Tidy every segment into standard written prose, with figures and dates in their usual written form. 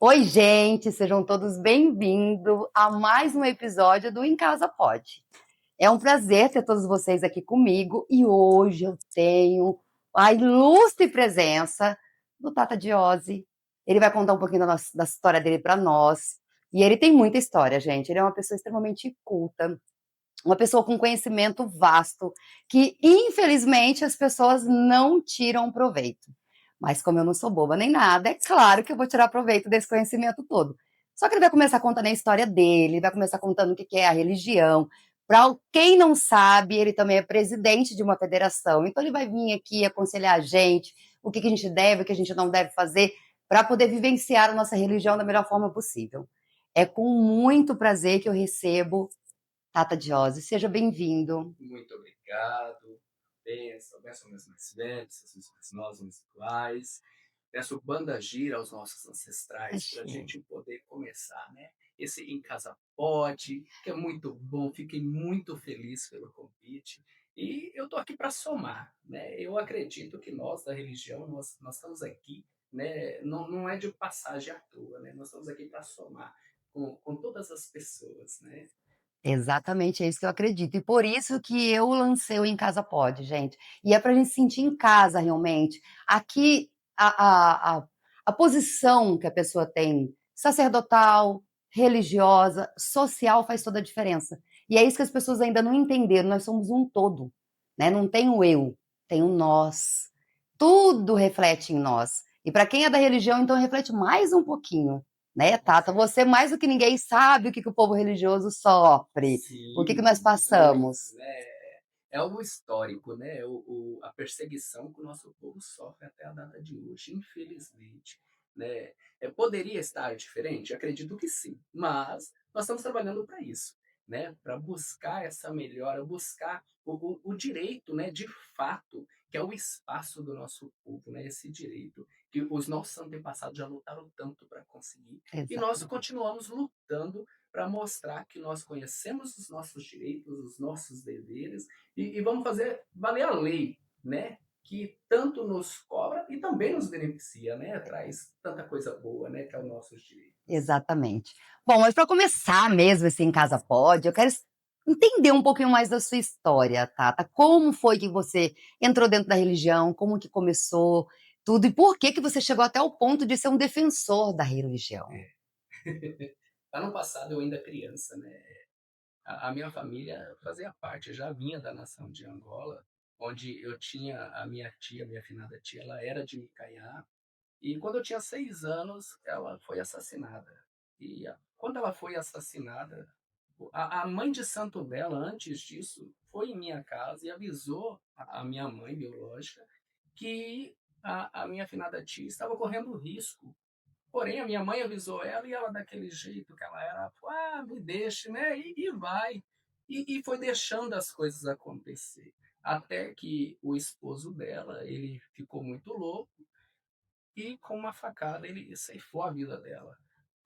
Oi, gente, sejam todos bem-vindos a mais um episódio do Em Casa Pode. É um prazer ter todos vocês aqui comigo e hoje eu tenho a ilustre presença do Tata Diose. Ele vai contar um pouquinho da história dele para nós. E ele tem muita história, gente. Ele é uma pessoa extremamente culta, uma pessoa com conhecimento vasto, que infelizmente as pessoas não tiram proveito. Mas como eu não sou boba nem nada, é claro que eu vou tirar proveito desse conhecimento todo. Só que ele vai começar contando a história dele, vai começar contando o que é a religião. Para quem não sabe, ele também é presidente de uma federação, então ele vai vir aqui aconselhar a gente, o que a gente deve, o que a gente não deve fazer, para poder vivenciar a nossa religião da melhor forma possível. É com muito prazer que eu recebo Tata Diose, seja bem-vindo. Muito obrigado. Benção, benção meus mais velhos, seus mais novos, meus iguais. Peço banda gira aos nossos ancestrais para a Achei. gente poder começar, né? Esse Em Casa Pode, que é muito bom. Fiquei muito feliz pelo convite. E eu estou aqui para somar, né? Eu acredito que nós, da religião, nós estamos aqui, né? Não é de passagem à toa, né? Nós estamos aqui para somar com todas as pessoas, né? Exatamente, é isso que eu acredito. E por isso que eu lancei o Em Casa Pode, gente. E é para a gente se sentir em casa realmente. Aqui, a posição que a pessoa tem, sacerdotal, religiosa, social, faz toda a diferença. E é isso que as pessoas ainda não entenderam. Nós somos um todo, né? Não tem o eu, tem o nós. Tudo reflete em nós. E para quem é da religião, então reflete mais um pouquinho, né, Com Tata? Você certeza. mais do que ninguém sabe o que o povo religioso sofre, o que Sim, nós muito, passamos. né? É algo histórico, né? A perseguição que o nosso povo sofre até a data de hoje, infelizmente, né? Poderia estar diferente? Acredito que sim, mas nós estamos trabalhando para isso, né? Para buscar essa melhora, buscar o direito, né? De fato, que é o espaço do nosso povo, né? Esse direito que os nossos antepassados já lutaram tanto para conseguir e nós Exatamente. continuamos lutando para mostrar que nós conhecemos os nossos direitos, os nossos deveres e vamos fazer valer a lei, né? Que tanto nos cobra e também nos beneficia, né? Traz tanta coisa boa, né? Que é os nossos direitos. Exatamente. Bom, mas para começar mesmo esse Em Casa Pode, eu quero entender um pouquinho mais da sua história, Tata. Como foi que você entrou dentro da religião? Como que começou tudo? E por que que você chegou até o ponto de ser um defensor da religião? É. Ano passado eu ainda criança, né? A minha família fazia parte, já vinha da nação de Angola, onde eu tinha a minha tia, minha finada tia, ela era de Micaiá. E quando eu tinha 6 anos, ela foi assassinada. Quando ela foi assassinada, a mãe de santo dela, antes disso, foi em minha casa e avisou a minha mãe biológica que a minha finada tia estava correndo risco. Porém, a minha mãe avisou ela e ela, daquele jeito que ela era, me deixe, né? E vai. E foi deixando as coisas acontecer. Até que o esposo dela, ele ficou muito louco e com uma facada ele ceifou a vida dela,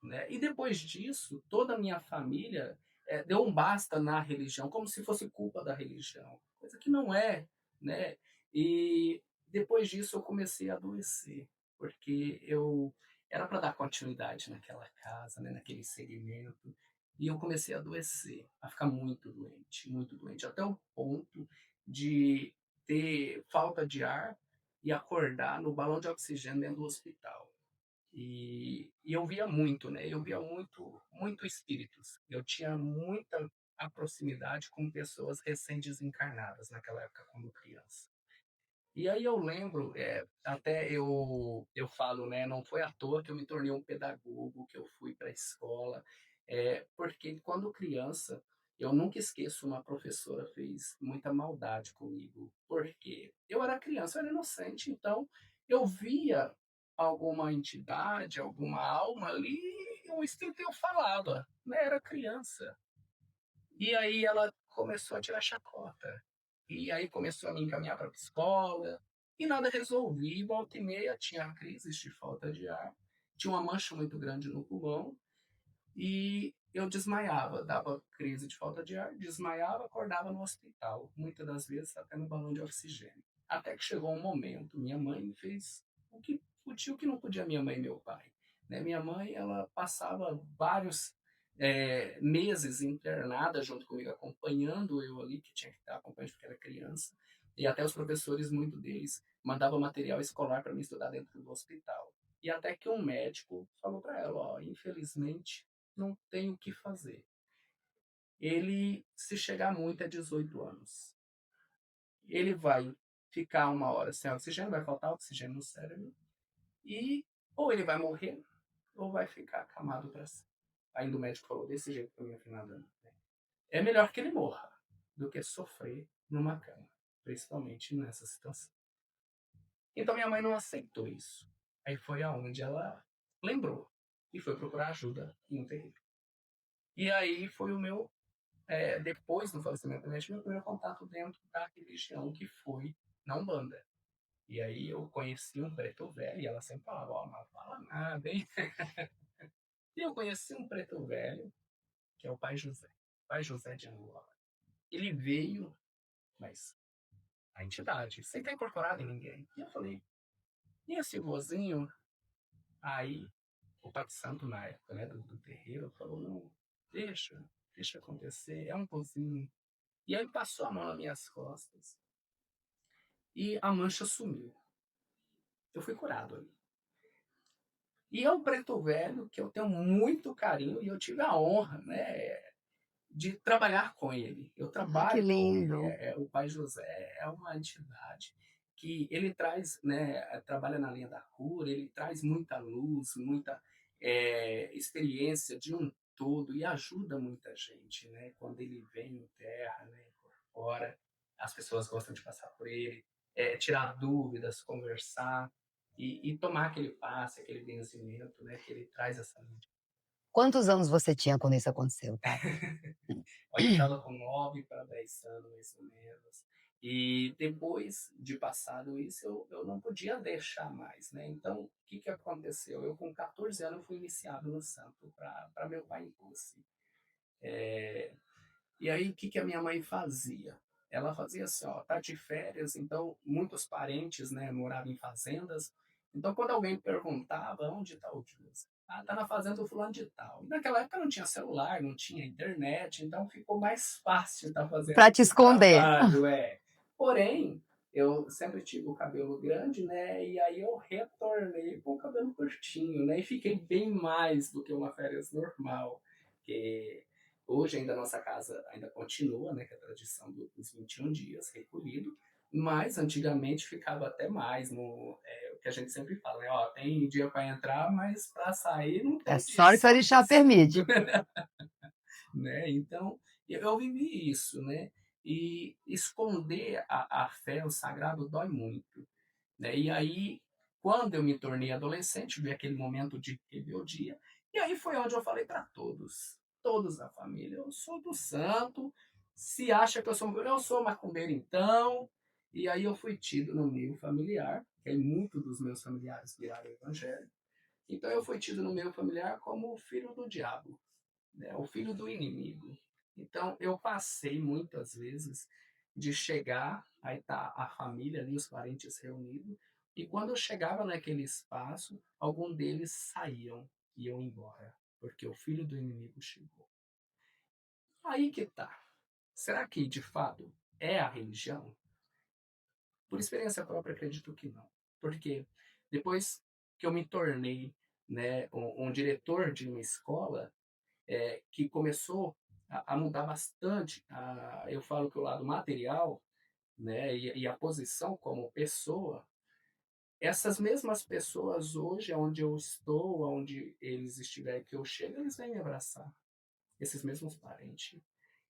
né? E depois disso, toda a minha família deu um basta na religião, como se fosse culpa da religião, coisa que não é, né? E depois disso eu comecei a adoecer, porque eu era para dar continuidade naquela casa, né, naquele segmento, e eu comecei a adoecer, a ficar muito doente, até o ponto de ter falta de ar e acordar no balão de oxigênio dentro do hospital. E eu via muito, né? Eu via muito espíritos. Eu tinha muita a proximidade com pessoas recém-desencarnadas naquela época, quando criança. E aí eu lembro, até eu falo, né? Não foi à toa que eu me tornei um pedagogo, que eu fui para a escola, porque quando criança eu nunca esqueço, uma professora fez muita maldade comigo, porque eu era criança, eu era inocente, então eu via alguma entidade, alguma alma ali, e o instinto eu falava, né? Era criança. E aí ela começou a tirar chacota. E aí começou a me encaminhar para a escola. E nada resolvi. Volta e meia tinha crises de falta de ar. Tinha uma mancha muito grande no pulmão. E eu desmaiava. Dava crise de falta de ar, desmaiava, acordava no hospital. Muitas das vezes até no balão de oxigênio. Até que chegou um momento, minha mãe fez o tio que não podia minha mãe e meu pai. né. Minha mãe, ela passava vários, meses internada junto comigo, acompanhando eu ali, que tinha que estar acompanhando porque era criança, e até os professores, muito deles, mandavam material escolar para mim estudar dentro do hospital. E até que um médico falou para ela: "Ó, infelizmente, não tem o que fazer. Ele, se chegar muito, é 18 anos. Ele vai ficar uma hora sem oxigênio, vai faltar oxigênio no cérebro, e ou ele vai morrer, ou vai ficar acamado para sempre." Ainda o médico falou desse jeito para minha finada: "É melhor que ele morra, do que sofrer numa cama, principalmente nessa situação." Então minha mãe não aceitou isso. Aí foi aonde ela lembrou e foi procurar ajuda em um terreiro. E aí foi o meu, depois do falecimento da minha tia, meu primeiro contato dentro da religião, que foi na Umbanda. E aí eu conheci um preto velho, e ela sempre falava: "Ó, não fala nada, hein." E eu conheci um preto velho, que é o Pai José. Pai José de Angola. Ele veio, mas a entidade, sem estar incorporado em ninguém. E eu falei: "E esse vozinho?" Aí o Pai Santo, na época, né, do terreiro, falou: "Não, deixa acontecer, é um vozinho." E aí passou a mão nas minhas costas e a mancha sumiu. Eu fui curado ali. E é um preto velho que eu tenho muito carinho, e eu tive a honra, né, de trabalhar com ele. Eu Ai, que trabalho com ele. lindo. O Pai José é uma entidade que ele traz, né, trabalha na linha da cura, ele traz muita luz, muita, experiência de um todo, e ajuda muita gente, né? Quando ele vem em terra, né, por fora, as pessoas gostam de passar por ele, tirar dúvidas, conversar e tomar aquele passe, aquele benzimento, né, que ele traz essa luz. Quantos anos você tinha quando isso aconteceu, tá? Olha, eu estava com 9 para 10 anos, mais ou menos. E depois de passado isso, eu não podia deixar mais, né. Então, o que que aconteceu? Eu, com 14 anos, fui iniciado no santo para meu pai impulso. E aí, o que que a minha mãe fazia? Ela fazia assim, ó, tá de férias, então muitos parentes, né, moravam em fazendas. Então, quando alguém perguntava: "Onde está o José?" "Ah, tá na fazenda do fulano de tal." E naquela época não tinha celular, não tinha internet, então ficou mais fácil estar fazendo Para te esse esconder. trabalho, é. Porém, eu sempre tive o cabelo grande, né, e aí eu retornei com o cabelo curtinho, né, e fiquei bem mais do que uma férias normal, porque hoje ainda a nossa casa ainda continua, né, que é a tradição dos 21 dias recolhido, mas antigamente ficava até mais, o que a gente sempre fala, né, ó, tem dia para entrar, mas para sair não É tem só hora que o orixá descanso. permite. Né? Então, eu vivi isso, né? E esconder a fé, o sagrado, dói muito, né? E aí, quando eu me tornei adolescente, vi aquele momento de rebeldia, e aí foi onde eu falei para todos, todos da família: eu sou do santo, se acha que eu sou macumbeiro então. E aí eu fui tido no meio familiar, que aí muitos dos meus familiares viraram evangélicos, então eu fui tido no meio familiar como o filho do diabo, né, o filho do inimigo. Então eu passei muitas vezes de chegar, aí tá a família ali, os parentes reunidos, e quando eu chegava naquele espaço, algum deles saíam e iam embora, porque o filho do inimigo chegou. Aí que tá. Será que de fato é a religião? Por experiência própria, acredito que não. Porque depois que eu me tornei, né, um diretor de uma escola, que começou a mudar bastante. Eu falo que o lado material, né, e a posição como pessoa, essas mesmas pessoas hoje, onde eu estou, onde eles estiverem que eu chego, eles vêm me abraçar, esses mesmos parentes.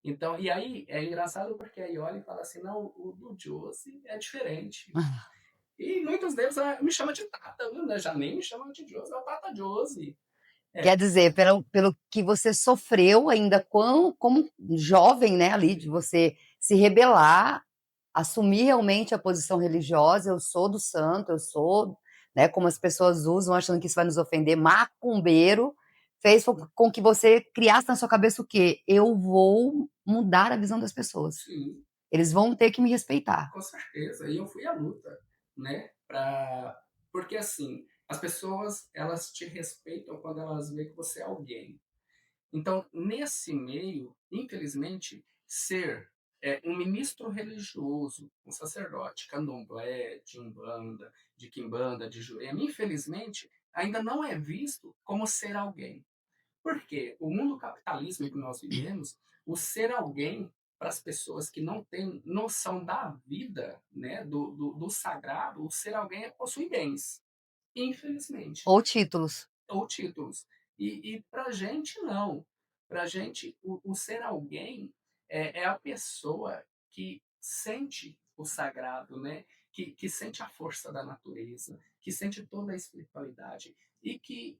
Então, e aí é engraçado porque aí olha e fala assim: não, o do Josie é diferente. E muitos deles me chamam de Tata, viu, né? Já nem me chamam de Josie, é o Tata Josie. Quer É, dizer, pelo que você sofreu ainda como jovem, né, ali, de você se rebelar, assumir realmente a posição religiosa, eu sou do santo, eu sou, né, como as pessoas usam, achando que isso vai nos ofender, macumbeiro, fez com que você criasse na sua cabeça o quê? Eu vou mudar a visão das pessoas. sim. Eles vão ter que me respeitar. Com certeza, e eu fui à luta, né, porque assim, As pessoas, elas te respeitam quando elas veem que você é alguém. Então, nesse meio, infelizmente, ser um ministro religioso, um sacerdote, candomblé, de umbanda, de quimbanda, de jurema, infelizmente, ainda não é visto como ser alguém. Por quê? O mundo capitalismo que nós vivemos, o ser alguém para as pessoas que não têm noção da vida, né, do sagrado, o ser alguém é possuir bens, infelizmente, Ou títulos. ou títulos. E para a gente, não. Para a gente, o ser alguém é a pessoa que sente o sagrado, né? Que sente a força da natureza, que sente toda a espiritualidade e que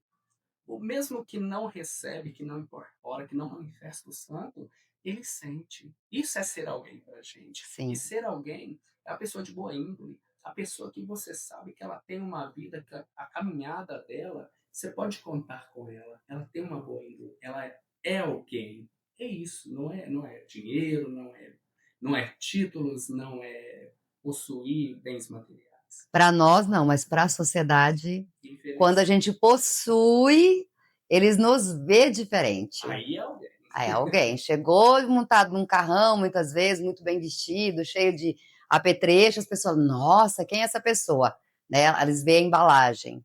o mesmo que não recebe, que não incorpora, que não manifesta o santo, ele sente. Isso é ser alguém para a gente. E Sim. ser alguém é a pessoa de boa índole, a pessoa que você sabe que ela tem uma vida, que a caminhada dela, você pode contar com ela tem uma boa índole, ela é alguém. É isso, não é dinheiro, não é títulos, não é possuir bens materiais. Para nós não, mas para a sociedade, quando a Infelizmente. gente possui, eles nos vê diferente. Aí é alguém. Aí alguém chegou montado num carrão, muitas vezes, muito bem vestido, cheio de apetrecho, as pessoas, nossa, quem é essa pessoa? Né? Eles veem a embalagem,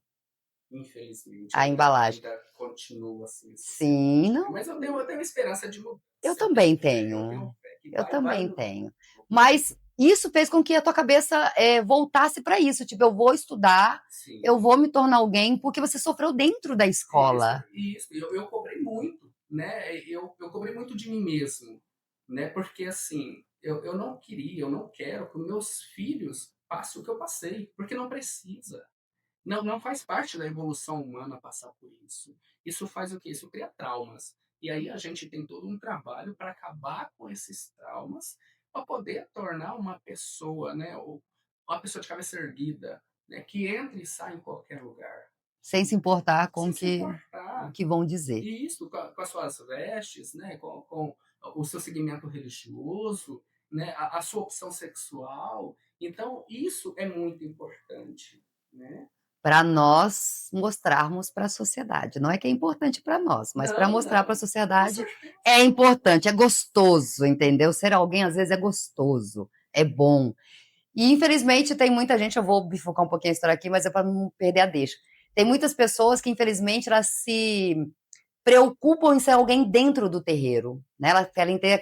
Infelizmente, a ainda, embalagem. ainda continua assim esse Sim, estereótipo. não, Mas eu tenho esperança de mudança. eu Eu tenho também fé, eu tenho tenho. fé que Eu vai também mudar. tenho. Mas isso fez com que a tua cabeça voltasse para isso. Tipo, eu vou estudar, eu Sim, vou me tornar alguém, porque você sofreu dentro da isso, escola. isso. Eu cobrei muito, né? Eu cobrei muito de mim mesmo, né? Porque assim, eu não queria, eu não quero que meus filhos passem o que eu passei, porque não precisa. Não faz parte da evolução humana passar por isso. Isso faz o quê? Isso cria traumas. E aí a gente tem todo um trabalho para acabar com esses traumas, para poder tornar uma pessoa, né, uma pessoa de cabeça erguida, né, que entra e sai em qualquer lugar, Sem se importar com sem se o importar. que vão dizer. E isso com as suas vestes, né, com o seu segmento religioso, né, a sua opção sexual. Então, isso é muito importante, né? Para nós mostrarmos para a sociedade. Não é que é importante para nós, mas para Não, mostrar para a não. Com sociedade certeza. é importante, é gostoso, entendeu? Ser alguém às vezes é gostoso, é bom. E infelizmente tem muita gente, eu vou bifurcar um pouquinho a história aqui, mas é para não perder a deixa. Tem muitas pessoas que infelizmente elas se preocupam em ser alguém dentro do terreiro, né? Elas querem ter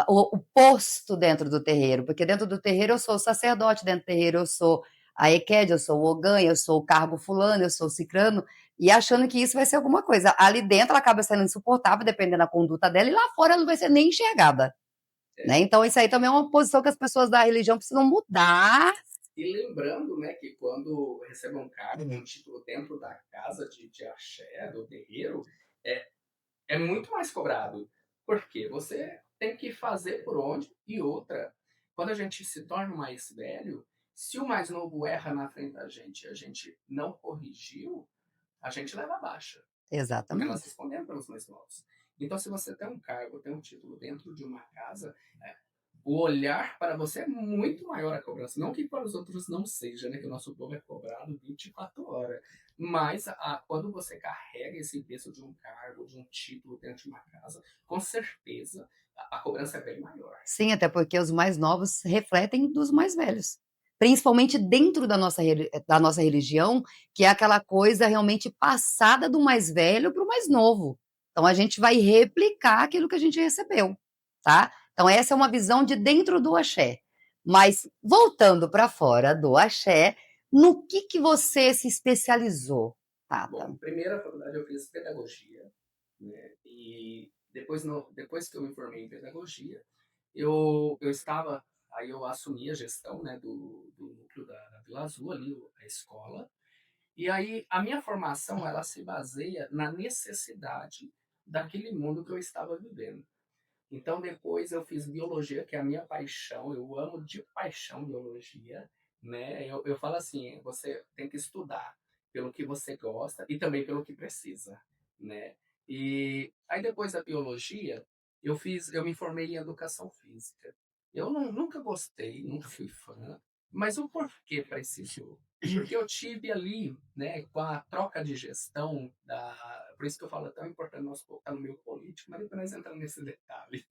o posto dentro do terreiro, porque dentro do terreiro eu sou o sacerdote, dentro do terreiro eu sou a Eked, eu sou o Ogã, eu sou o cargo fulano, eu sou o cicrano, e achando que isso vai ser alguma coisa. Ali dentro ela acaba sendo insuportável, dependendo da conduta dela, e lá fora ela não vai ser nem enxergada. Né? É. Então, isso aí também é uma posição que as pessoas da religião precisam mudar. E lembrando, né, que quando recebe um cargo, um título dentro da casa de axé, do terreiro, é, é muito mais cobrado. Porque você tem que fazer por onde e outra. Quando a gente se torna mais velho, se o mais novo erra na frente da gente e a gente não corrigiu, a gente leva baixa. Porque nós Exatamente. respondemos pelos mais novos. Então, se você tem um cargo, tem um título dentro de uma casa, o olhar para você é muito maior a cobrança. Não que para os outros não seja, né? Que o nosso povo é cobrado 24 horas. Mas quando você carrega esse peso de um cargo, de um título dentro de uma casa, com certeza a cobrança é bem maior. Sim, até porque os mais novos refletem dos mais velhos. Principalmente dentro da nossa religião, que é aquela coisa realmente passada do mais velho para o mais novo. Então a gente vai replicar aquilo que a gente recebeu, tá? Então essa é uma visão de dentro do axé. Mas voltando para fora do axé, no que você se especializou, Tata? Bom, primeira faculdade eu fiz pedagogia, né? E depois, depois que eu me formei em pedagogia, eu estava, aí eu assumi a gestão, né, do núcleo da Vila Azul, ali, a escola. E aí a minha formação, ela se baseia na necessidade daquele mundo que eu estava vivendo. Então depois eu fiz biologia, que é a minha paixão, eu amo de paixão biologia, né? Eu falo assim, você tem que estudar pelo que você gosta e também pelo que precisa, né? E aí depois da biologia, eu me formei em educação física. Eu nunca gostei, nunca fui fã, Mas o porquê precisou? Porque eu tive ali, né, com a troca de gestão da por isso que eu falo, é tão importante nós colocar no meio político, mas depois nós entramos nesse detalhe.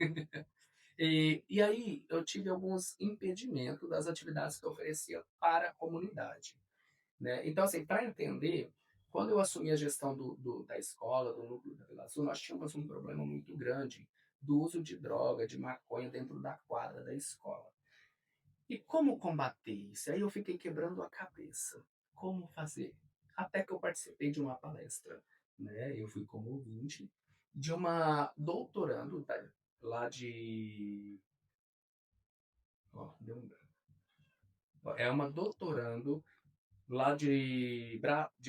E aí eu tive alguns impedimentos das atividades que eu oferecia para a comunidade, né. Então, assim, para entender, quando eu assumi a gestão da escola, do núcleo da Vila Azul, nós tínhamos um problema muito grande do uso de droga, de maconha dentro da quadra da escola. E como combater isso? Aí eu fiquei quebrando a cabeça. Como fazer? Até que eu participei de uma palestra, né? Eu fui como ouvinte de uma doutorando lá de. Ó, deu um branco. É uma doutorando lá de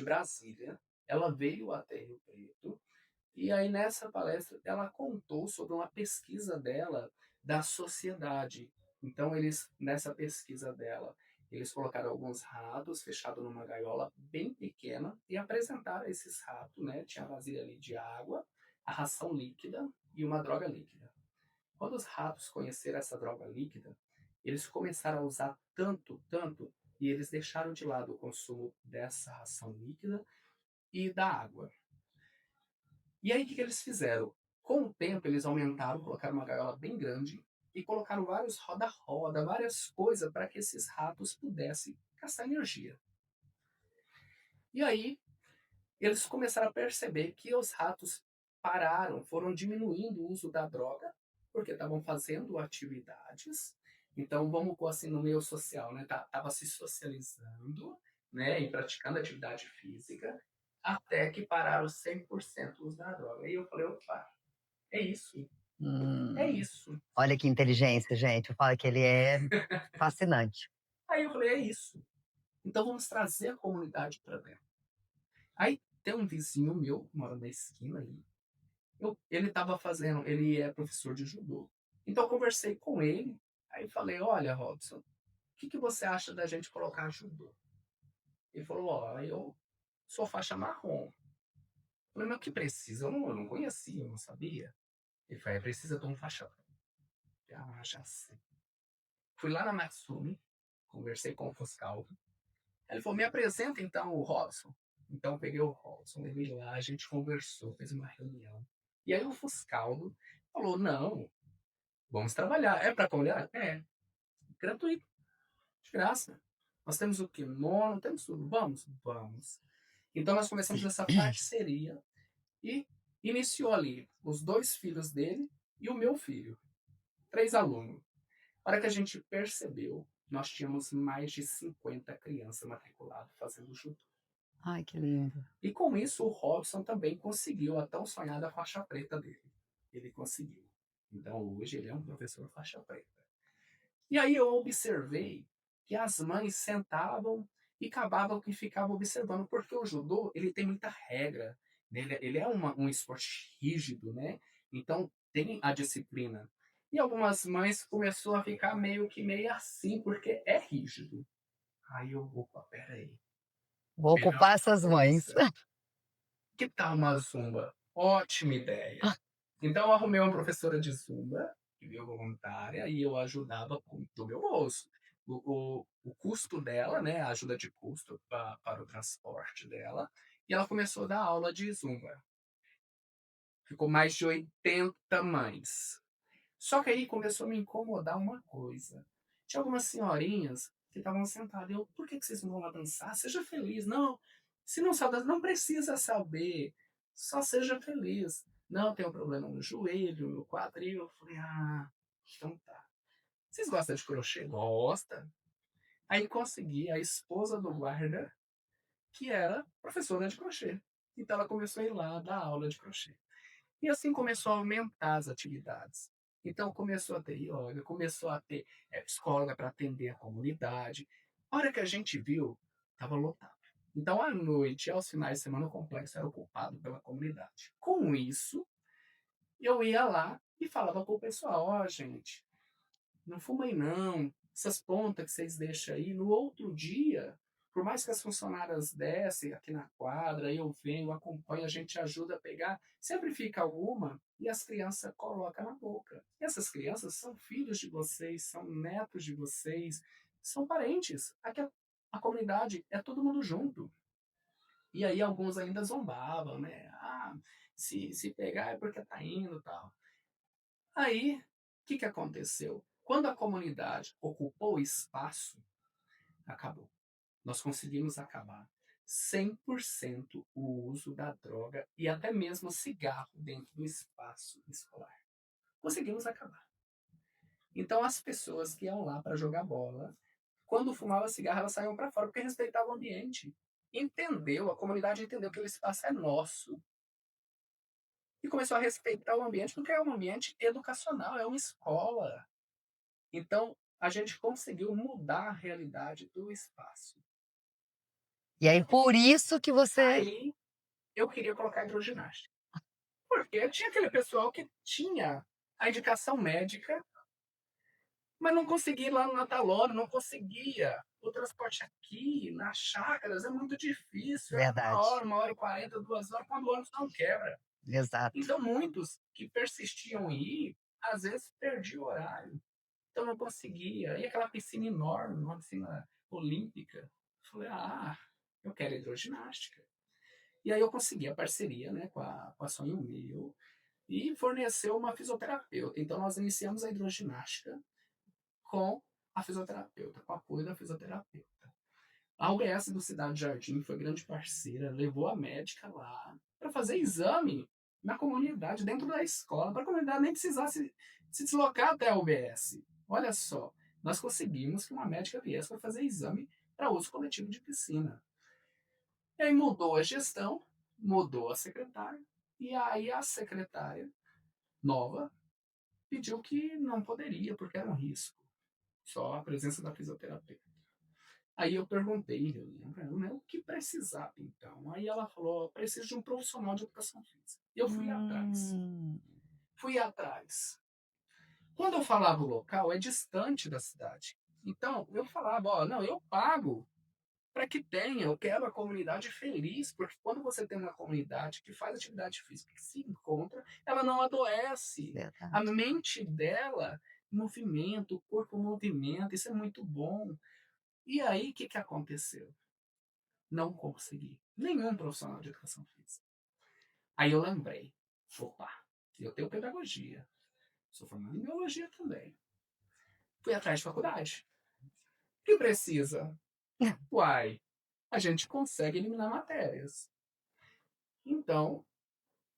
Brasília. Ela veio até Rio Preto. E aí, nessa palestra, ela contou sobre uma pesquisa dela da sociedade. Então, nessa pesquisa dela, eles colocaram alguns ratos fechados numa gaiola bem pequena e apresentaram esses ratos, né? Tinha a vasilha ali de água, a ração líquida e uma droga líquida. Quando os ratos conheceram essa droga líquida, eles começaram a usar tanto, tanto, e eles deixaram de lado o consumo dessa ração líquida e da água. E aí, o que, que eles fizeram? Com o tempo, eles aumentaram, colocaram uma gaiola bem grande e colocaram vários roda-roda, várias coisas para que esses ratos pudessem gastar energia. E aí, eles começaram a perceber que os ratos pararam, foram diminuindo o uso da droga, porque estavam fazendo atividades. Então, vamos pôr assim no meio social, né? Tava se socializando, né? E praticando atividade física, até que pararam 100% o uso da droga. E eu falei, opa, é isso. É Hum, isso. olha que inteligência, gente. Eu falo que ele é fascinante. Aí eu falei, é isso. Então vamos trazer a comunidade para dentro. Aí tem um vizinho meu, mora na esquina aí. Ele estava fazendo, ele é professor de judô. Então eu conversei com ele. Aí falei, olha, Robson, o que, que você acha da gente colocar judô? Ele falou, ó, eu sou faixa marrom. Eu falei, mas o que precisa? Eu não conhecia, eu não sabia. Ele falou, precisa de um faixa preta. Já sei. Fui lá na Matsumi, conversei com o Foscal. Ele falou, me apresenta então o Robson. Então eu peguei o Robson, levei lá, a gente conversou, fez uma reunião. E aí o Fuscaldo falou, não, vamos trabalhar. É para trabalhar? É, gratuito, de graça. Nós temos o kimono, temos tudo. Vamos? Vamos. Então nós começamos essa parceria e iniciou ali os dois filhos dele e o meu filho. 3 alunos. A hora que a gente percebeu, nós tínhamos mais de 50 crianças matriculadas fazendo judô. Ai, que lindo. E com isso, o Robson também conseguiu a tão sonhada faixa preta dele. Ele conseguiu. Então, hoje, ele é um professor faixa preta. E aí eu observei que as mães sentavam e acabavam que ficavam observando, porque o judô ele tem muita regra. Né? Ele é um esporte rígido, né? Então, tem a disciplina. E algumas mães começou a ficar meio assim, porque é rígido. Aí eu, opa, peraí. Vou Melhor ocupar essas mães. coisa. Que tal uma zumba? Ótima ideia. Então eu arrumei uma professora de zumba, que veio voluntária, e eu ajudava do meu bolso. O custo dela, né, a ajuda de custo para o transporte dela, e ela começou a dar aula de zumba. Ficou mais de 80 mães. Só que aí começou a me incomodar uma coisa. Tinha algumas senhorinhas que estavam sentadas. Eu, por que vocês não vão lá dançar? Seja feliz. Não, se não sabe, não precisa saber. Só seja feliz. Não, tem um problema no joelho, no quadril. Eu falei, então tá. Vocês gostam de crochê? Gosta. Aí consegui a esposa do guarda, que era professora de crochê. Então ela começou a ir lá dar aula de crochê. E assim começou a aumentar as atividades. Então começou a ter yoga, começou a ter psicóloga para atender a comunidade. A hora que a gente viu, estava lotado. Então, à noite, aos finais de semana, o complexo era ocupado pela comunidade. Com isso, eu ia lá e falava com o pessoal: ó, gente, não fumem não. Essas pontas que vocês deixam aí, no outro dia, por mais que as funcionárias descem aqui na quadra, eu venho, acompanho, a gente ajuda a pegar, sempre fica alguma e as crianças colocam na boca. E essas crianças são filhos de vocês, são netos de vocês, são parentes. Aqui a comunidade é todo mundo junto. E aí alguns ainda zombavam, né? Ah, se pegar é porque tá indo e tal. Aí, o que aconteceu? Quando a comunidade ocupou o espaço, acabou. Nós conseguimos acabar 100% o uso da droga e até mesmo cigarro dentro do espaço escolar. Conseguimos acabar. Então as pessoas que iam lá para jogar bola, quando fumava cigarro, elas saíam para fora porque respeitavam o ambiente. Entendeu, a comunidade entendeu que o espaço é nosso e começou a respeitar o ambiente porque é um ambiente educacional, é uma escola. Então a gente conseguiu mudar a realidade do espaço. E aí, por isso que você... Aí eu queria colocar hidroginástica. Porque tinha aquele pessoal que tinha a indicação médica, mas não conseguia ir lá no Natalone, não conseguia. O transporte aqui, nas chácaras, é muito difícil. É Verdade, 1 hora e 40, 2 horas, quando o ônibus não quebra. exato. Então, muitos que persistiam em ir, às vezes perdiam o horário. Então, não conseguia. E aquela piscina enorme, uma piscina olímpica. Eu falei, eu quero hidroginástica. E aí eu consegui a parceria, né, com a Sonho Mil e forneceu uma fisioterapeuta. Então nós iniciamos a hidroginástica com a fisioterapeuta, com o apoio da fisioterapeuta. A UBS do Cidade Jardim foi grande parceira, levou a médica lá para fazer exame na comunidade, dentro da escola, para a comunidade nem precisasse se deslocar até a UBS. Olha só, nós conseguimos que uma médica viesse para fazer exame para uso coletivo de piscina. E aí mudou a gestão, mudou a secretária, e aí a secretária nova pediu que não poderia, porque era um risco, só a presença da fisioterapeuta. Aí eu perguntei, né, o que precisava então? Aí ela falou, preciso de um profissional de educação física. E eu fui atrás. Hum, Fui atrás. Quando eu falava o local, é distante da cidade. Então, eu falava, não, eu pago para que tenha, eu quero a comunidade feliz, porque quando você tem uma comunidade que faz atividade física, que se encontra, ela não adoece. A verdade. mente dela movimenta, o corpo movimenta, isso é muito bom. E aí, o que aconteceu? Não consegui. Nenhum profissional de educação física. Aí eu lembrei, opa, eu tenho pedagogia, sou formado em biologia também. Fui atrás de faculdade. O que precisa? Uai, a gente consegue eliminar matérias. Então,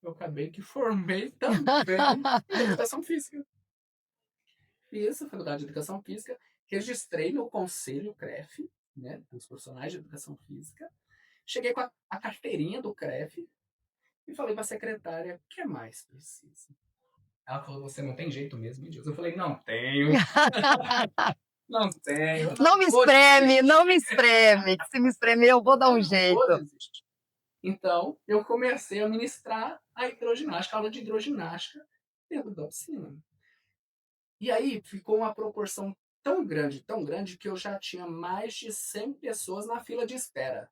eu acabei que formei também em educação física. Fiz a faculdade de educação física, registrei no conselho CREF, né, dos profissionais de educação física. Cheguei com a carteirinha do CREF e falei para a secretária, o que mais precisa? Ela falou, você não tem jeito mesmo, Deus. Eu falei, não tenho, não tenho, Não me vou espreme, não me desistir, espreme, que se me espremer eu vou dar eu um não vou jeito. desistir. Então, eu comecei a ministrar a hidroginástica, a aula de hidroginástica dentro da piscina. E aí ficou uma proporção tão grande, que eu já tinha mais de 100 pessoas na fila de espera.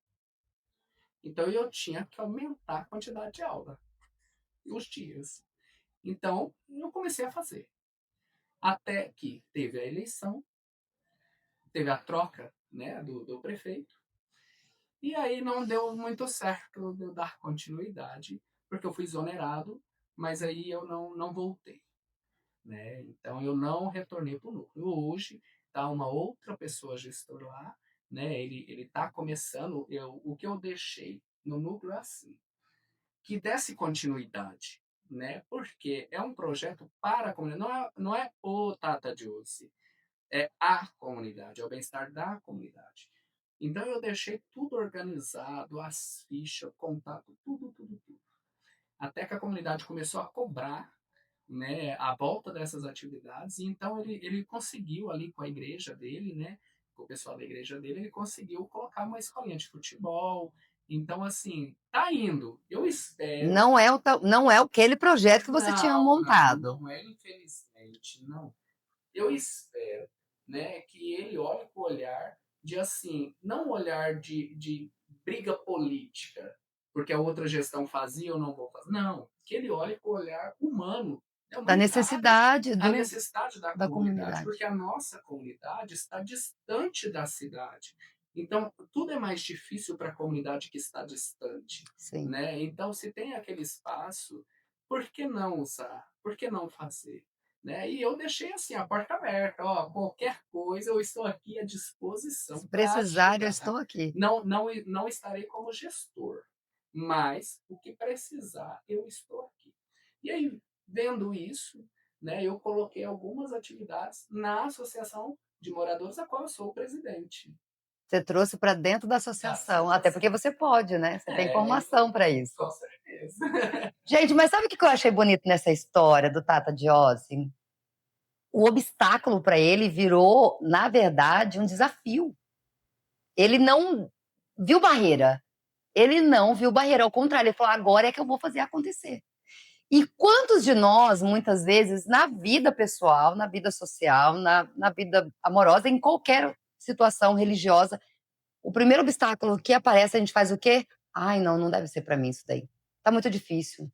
Então eu tinha que aumentar a quantidade de aula, os dias. Então eu comecei a fazer. Até que teve a eleição, teve a troca, né, do prefeito, e aí não deu muito certo de eu dar continuidade, porque eu fui exonerado, mas aí eu não voltei. Né? Então eu não retornei para o núcleo. Hoje está uma outra pessoa gestor lá, né? Ele está começando. O que eu deixei no núcleo é assim, que desse continuidade, né? Porque é um projeto para a comunidade, não é o Tata Juice, é a comunidade, é o bem-estar da comunidade. Então eu deixei tudo organizado, as fichas, contato, tudo. Até que a comunidade começou a cobrar, né, a volta dessas atividades, e então ele conseguiu ali com a igreja dele, né, com o pessoal da igreja dele, ele conseguiu colocar uma escolinha de futebol. Então, assim, tá indo. Eu espero. Não é aquele projeto que você tinha montado. Não é, infelizmente, não. Eu espero, né, que ele olhe com o olhar de, assim, não um olhar de briga política, porque a outra gestão fazia ou não vou fazer. Não, que ele olhe com o olhar humano É Da humanidade, necessidade a do necessidade da da comunidade, comunidade. porque a nossa comunidade está distante da cidade. Então, tudo é mais difícil para a comunidade que está distante, Sim. né? Então, se tem aquele espaço, por que não usar? Por que não fazer? Né? E eu deixei assim a porta aberta, ó, qualquer coisa eu estou aqui à Se disposição para precisar, eu ajudar. estou aqui. Não estarei como gestor, mas o que precisar eu estou aqui. E aí, vendo isso, né, eu coloquei algumas atividades na associação de moradores, a qual eu sou o presidente Você trouxe para dentro da da associação, até porque associação. você pode, né, você tem É, formação para isso. com certeza. Gente, mas sabe o que eu achei bonito nessa história do Tata Diossi? O obstáculo para ele virou, na verdade, um desafio. Ele não viu barreira. Ele não viu barreira, ao contrário, ele falou: agora é que eu vou fazer acontecer. E quantos de nós, muitas vezes, na vida pessoal, na vida social, na vida amorosa, em qualquer situação religiosa, o primeiro obstáculo que aparece, a gente faz o quê? Ai, não, não deve ser para mim isso daí. Tá muito difícil.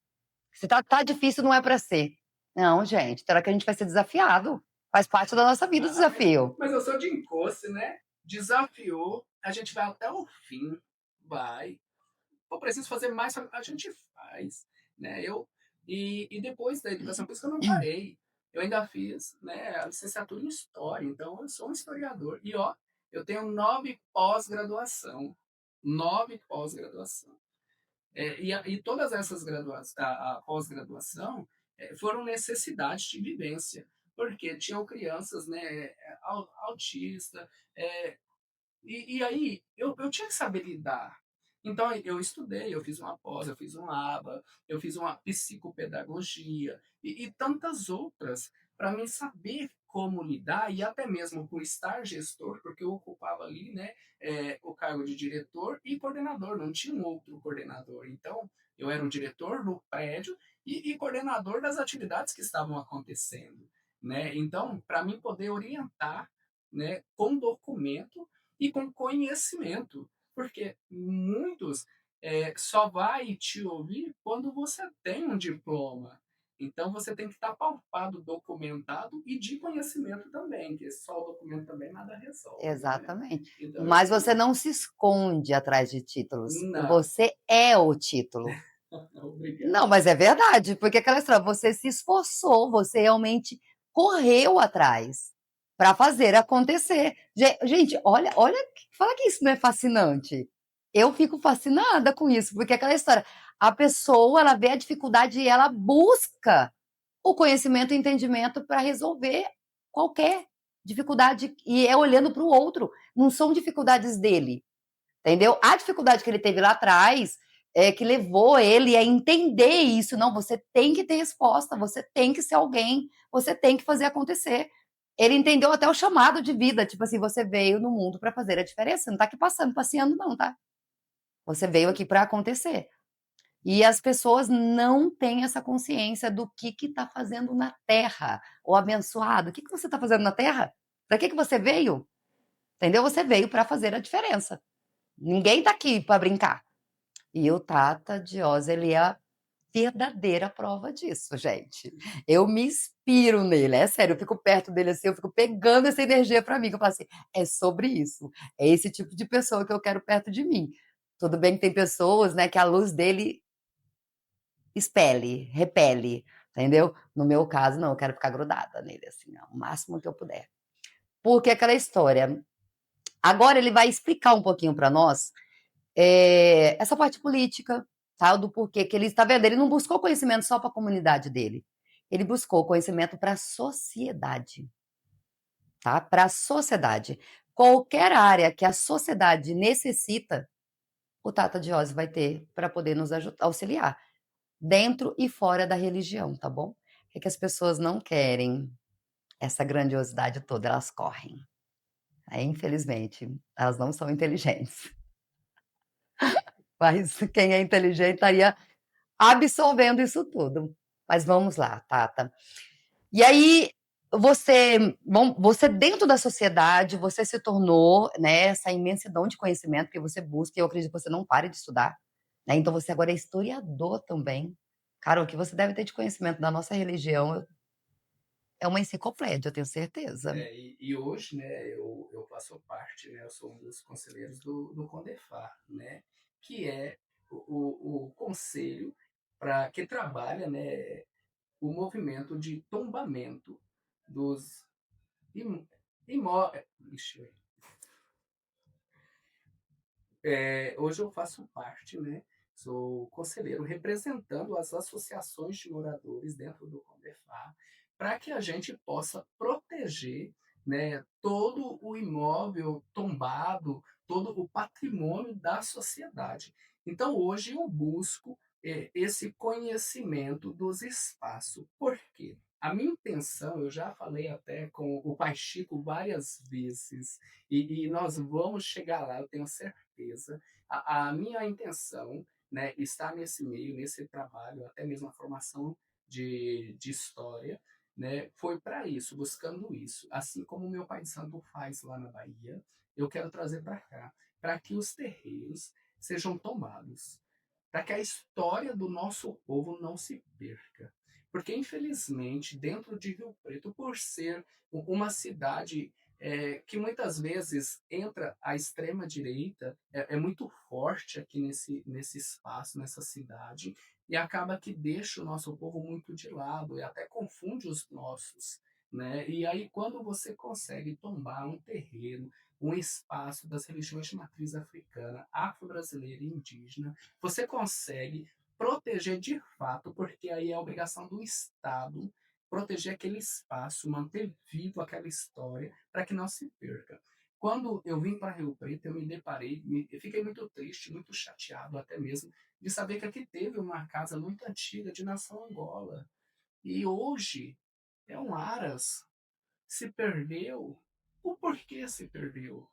Se tá difícil, não é para ser. Não, gente, terá que a gente vai ser desafiado. Faz parte da nossa vida o Ah, desafio. mas eu sou de encosto, né? Desafiou, a gente vai até o fim, vai. Eu preciso fazer mais, a gente faz, né? E depois da educação física eu não parei. Eu ainda fiz, né, a licenciatura em História, então eu sou um historiador. E ó, eu tenho 9 pós-graduação. 9 pós-graduação. E todas essas a pós-graduação foram necessidades de vivência, porque tinham crianças, né, autistas, é, e aí eu tinha que saber lidar. Então eu estudei, eu fiz uma pós, eu fiz um ABA, eu fiz uma psicopedagogia e tantas outras para mim saber como lidar e até mesmo por estar gestor, porque eu ocupava ali, né, o cargo de diretor e coordenador, não tinha um outro coordenador. Então eu era um diretor no prédio e coordenador das atividades que estavam acontecendo, né? Então para mim poder orientar, né, com documento e com conhecimento, porque muitos só vai te ouvir quando você tem um diploma. Então você tem que estar palpado, documentado e de conhecimento também, que só o documento também nada resolve, né? Exatamente. Então eu Mas tive. você não se esconde atrás de títulos. Não, Você é o título. Não, obrigado. mas é verdade, porque aquela história, você se esforçou, você realmente correu atrás para fazer acontecer. Gente, olha, fala que isso não é fascinante. Eu fico fascinada com isso, porque aquela história, a pessoa, ela vê a dificuldade e ela busca o conhecimento e entendimento para resolver qualquer dificuldade, e é olhando para o outro, não são dificuldades dele, entendeu? A dificuldade que ele teve lá atrás é que levou ele a entender isso. Não, você tem que ter resposta, você tem que ser alguém, você tem que fazer acontecer. Ele entendeu até o chamado de vida, tipo assim, você veio no mundo para fazer a diferença, você não tá aqui passando, passeando não, tá? Você veio aqui para acontecer. E as pessoas não têm essa consciência do que tá fazendo na Terra, o abençoado. O que você tá fazendo na Terra? Para que você veio? Entendeu? Você veio para fazer a diferença. Ninguém tá aqui para brincar. E o Tata Diós, ele é a verdadeira prova disso, gente. Eu me inspiro nele, é sério, eu fico perto dele assim, eu fico pegando essa energia para mim, que eu falo assim, é sobre isso, é esse tipo de pessoa que eu quero perto de mim. Tudo bem que tem pessoas, né, que a luz dele expele, repele, entendeu? No meu caso, não, eu quero ficar grudada nele, assim, o máximo que eu puder. Porque aquela história. Agora ele vai explicar um pouquinho para nós essa parte política, tá? Do porquê que ele está vendo. Ele não buscou conhecimento só para a comunidade dele. Ele buscou conhecimento para a sociedade, tá? Para a sociedade. Qualquer área que a sociedade necessita, o Tata Diose vai ter para poder nos ajudar, auxiliar, dentro e fora da religião, tá bom? É que as pessoas não querem essa grandiosidade toda, elas correm. Infelizmente, elas não são inteligentes. Mas quem é inteligente estaria absorvendo isso tudo. Mas vamos lá, Tata. E aí, você dentro da sociedade, você se tornou, né, essa imensidão de conhecimento que você busca, e eu acredito que você não pare de estudar, né? Então você agora é historiador também. Cara, o que você deve ter de conhecimento da nossa religião é uma enciclopédia, eu tenho certeza. E hoje, né, eu faço parte, né, eu sou um dos conselheiros do CONDEFAR, né, que é o conselho que trabalha, né, o movimento de tombamento dos im, imó, ixi, hoje eu faço parte, né, sou conselheiro representando as associações de moradores dentro do CONDEFAR, para que a gente possa proteger, né, todo o imóvel tombado, todo o patrimônio da sociedade. Então, hoje eu busco esse conhecimento dos espaços. Por quê? A minha intenção, eu já falei até com o Pai Chico várias vezes, e nós vamos chegar lá, eu tenho certeza. A minha intenção, né, está nesse meio, nesse trabalho, até mesmo a formação de história, né, foi para isso, buscando isso. Assim como o meu pai de santo faz lá na Bahia, eu quero trazer para cá, para que os terreiros sejam tomados, para que a história do nosso povo não se perca. Porque, infelizmente, dentro de Rio Preto, por ser uma cidade que muitas vezes entra a extrema-direita, é muito forte aqui nesse espaço, nessa cidade, e acaba que deixa o nosso povo muito de lado e até confunde os nossos. Né? E aí, quando você consegue tombar um terreiro, um espaço das religiões de matriz africana, afro-brasileira e indígena, você consegue proteger de fato, porque aí é a obrigação do Estado proteger aquele espaço, manter vivo aquela história, para que não se perca. Quando eu vim para Rio Preto, eu me deparei, eu fiquei muito triste, muito chateado até mesmo, de saber que aqui teve uma casa muito antiga de nação Angola. E hoje é um Aras, se perdeu. O porquê se perdeu?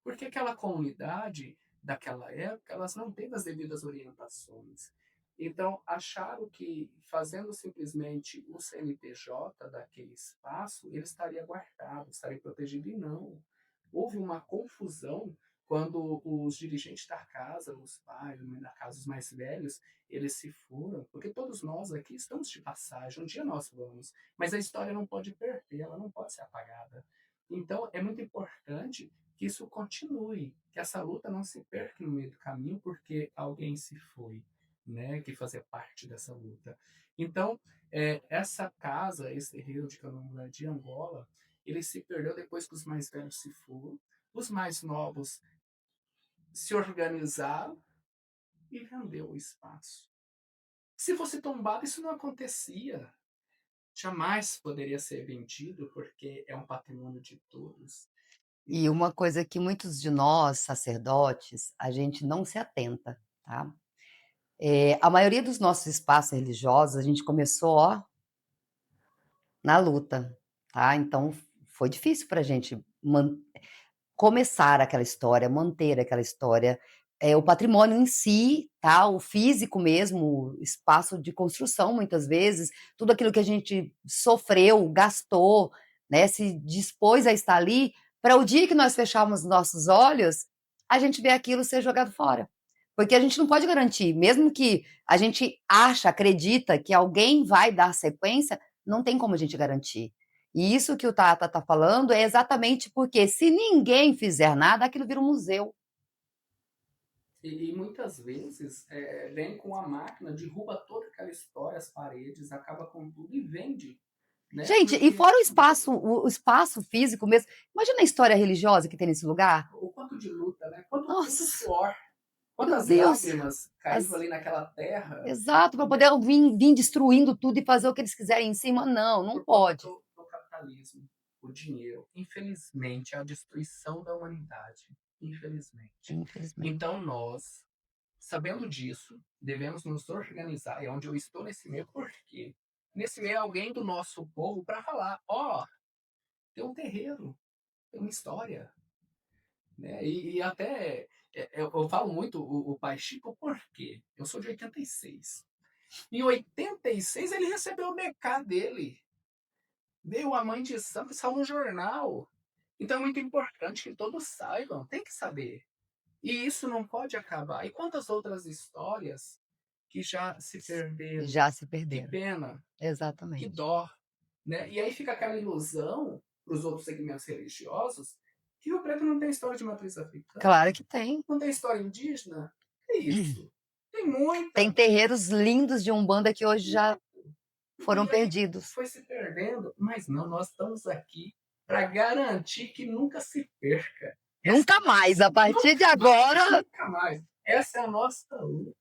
Porque aquela comunidade daquela época, elas não teve as devidas orientações. Então, acharam que fazendo simplesmente o CNPJ daquele espaço, ele estaria guardado, estaria protegido, e não. Houve uma confusão quando os dirigentes da casa, os pais, da casa, os mais velhos, eles se foram, porque todos nós aqui estamos de passagem, um dia nós vamos, mas a história não pode perder, ela não pode ser apagada. Então, é muito importante que isso continue, que essa luta não se perca no meio do caminho porque alguém se foi, né, que fazia parte dessa luta. Então, essa casa, esse terreiro de Candomblé de Angola, ele se perdeu depois que os mais velhos se foram, os mais novos se organizaram e vendeu o espaço. Se fosse tombado, isso não acontecia. Jamais poderia ser vendido porque é um patrimônio de todos. E Então, uma coisa que muitos de nós, sacerdotes, a gente não se atenta, tá? A maioria dos nossos espaços religiosos, a gente começou, ó, na luta, tá? Então foi difícil para a gente começar aquela história, manter aquela história, o patrimônio em si, tá? O físico mesmo, o espaço de construção, muitas vezes, tudo aquilo que a gente sofreu, gastou, né? Se dispôs a estar ali, para o dia que nós fecharmos nossos olhos, a gente vê aquilo ser jogado fora. Porque a gente não pode garantir, mesmo que a gente acha, acredita que alguém vai dar sequência, não tem como a gente garantir. E isso que o Tata está falando é exatamente porque se ninguém fizer nada, aquilo vira um museu. e muitas vezes vem com a máquina, derruba toda aquela história, as paredes, acaba com tudo e vende, né? Gente, e Porque fora o espaço físico mesmo, imagina a história religiosa que tem nesse lugar. o quanto de luta, né? Quanto Nossa, suor, meu quantas Deus. lágrimas caíram As- ali naquela terra, Exato, para né? poder vir destruindo tudo e fazer o que eles quiserem em cima. Não, não Por conta pode. do capitalismo, o dinheiro. Infelizmente, é a destruição da humanidade. Infelizmente. Infelizmente. Então, nós, sabendo disso, devemos nos organizar. É onde eu estou nesse meio, porque nesse meio é alguém do nosso povo para falar: ó, oh, tem um terreiro, tem uma história. Né? E até eu falo muito o Pai Chico, porque eu sou de 86. Em 86 ele recebeu o BK dele. Deu a mãe de santo, saiu no jornal. Então é muito importante que todos saibam, tem que saber. E isso não pode acabar. E quantas outras histórias que já se perderam. Já se Que perderam. pena, que Exatamente. dó, né? E aí fica aquela ilusão para os outros segmentos religiosos que Rio Preto não tem história de matriz africana, Claro que tem. não tem história indígena. É isso. Tem muita. Tem terreiros lindos de Umbanda que hoje já foram E aí perdidos. foi se perdendo, mas não, nós estamos aqui para garantir que nunca se perca. Nunca mais, a partir de agora. Nunca mais. Essa é a nossa luta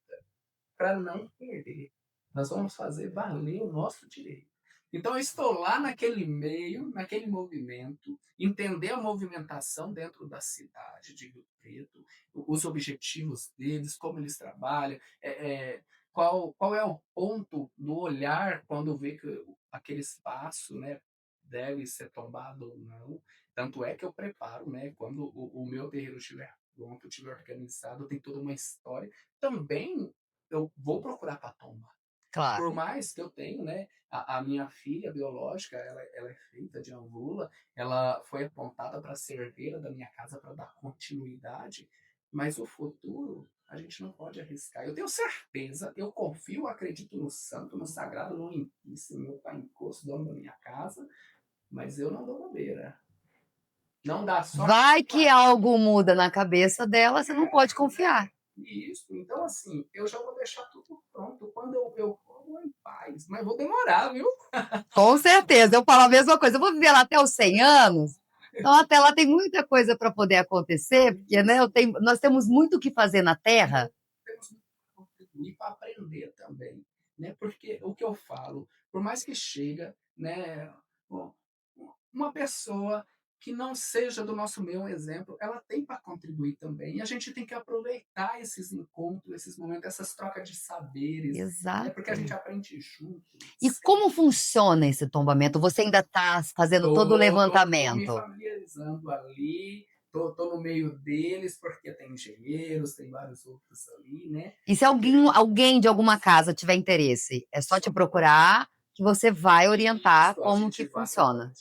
para não perder. Nós vamos fazer valer o nosso direito. Então, eu estou lá naquele meio, naquele movimento, entender a movimentação dentro da cidade de Rio Preto, os objetivos deles, como eles trabalham, qual é o ponto do olhar quando vê que aquele espaço, né, deve ser tombado ou não. Tanto é que eu preparo, né, quando o meu terreiro estiver pronto, estiver organizado, tem toda uma história. Também eu vou procurar para tombar. Claro. Por mais que eu tenha, né, a minha filha biológica, ela é feita de Angola, ela foi apontada para ser herdeira da minha casa para dar continuidade, mas o futuro a gente não pode arriscar. Eu tenho certeza, eu confio, acredito no santo, no sagrado, no limpíssimo, meu pai encosto, dono da minha casa, mas eu não dou bobeira. Não dá sorte. Vai que algo muda na cabeça dela, você não pode confiar. Isso, então assim, eu já vou deixar tudo pronto. Quando eu vou em paz, mas vou demorar, viu? Com certeza, eu falo a mesma coisa. Eu vou viver lá até os 100 anos, então até lá tem muita coisa para poder acontecer, porque né, nós temos muito o que fazer na Terra. Temos que contribuir para aprender também, né? Porque o que eu falo, por mais que chega, né, uma pessoa que não seja do nosso meio um exemplo, ela tem para contribuir também. E a gente tem que aproveitar esses encontros, esses momentos, essas trocas de saberes, Exato. né? Porque a gente aprende junto. E como funciona esse tombamento? Você ainda está fazendo todo o levantamento? Estou me familiarizando ali, estou no meio deles, porque tem engenheiros, tem vários outros ali, né? E se alguém de alguma casa tiver interesse, é só te procurar que você vai orientar Isso, como que funciona.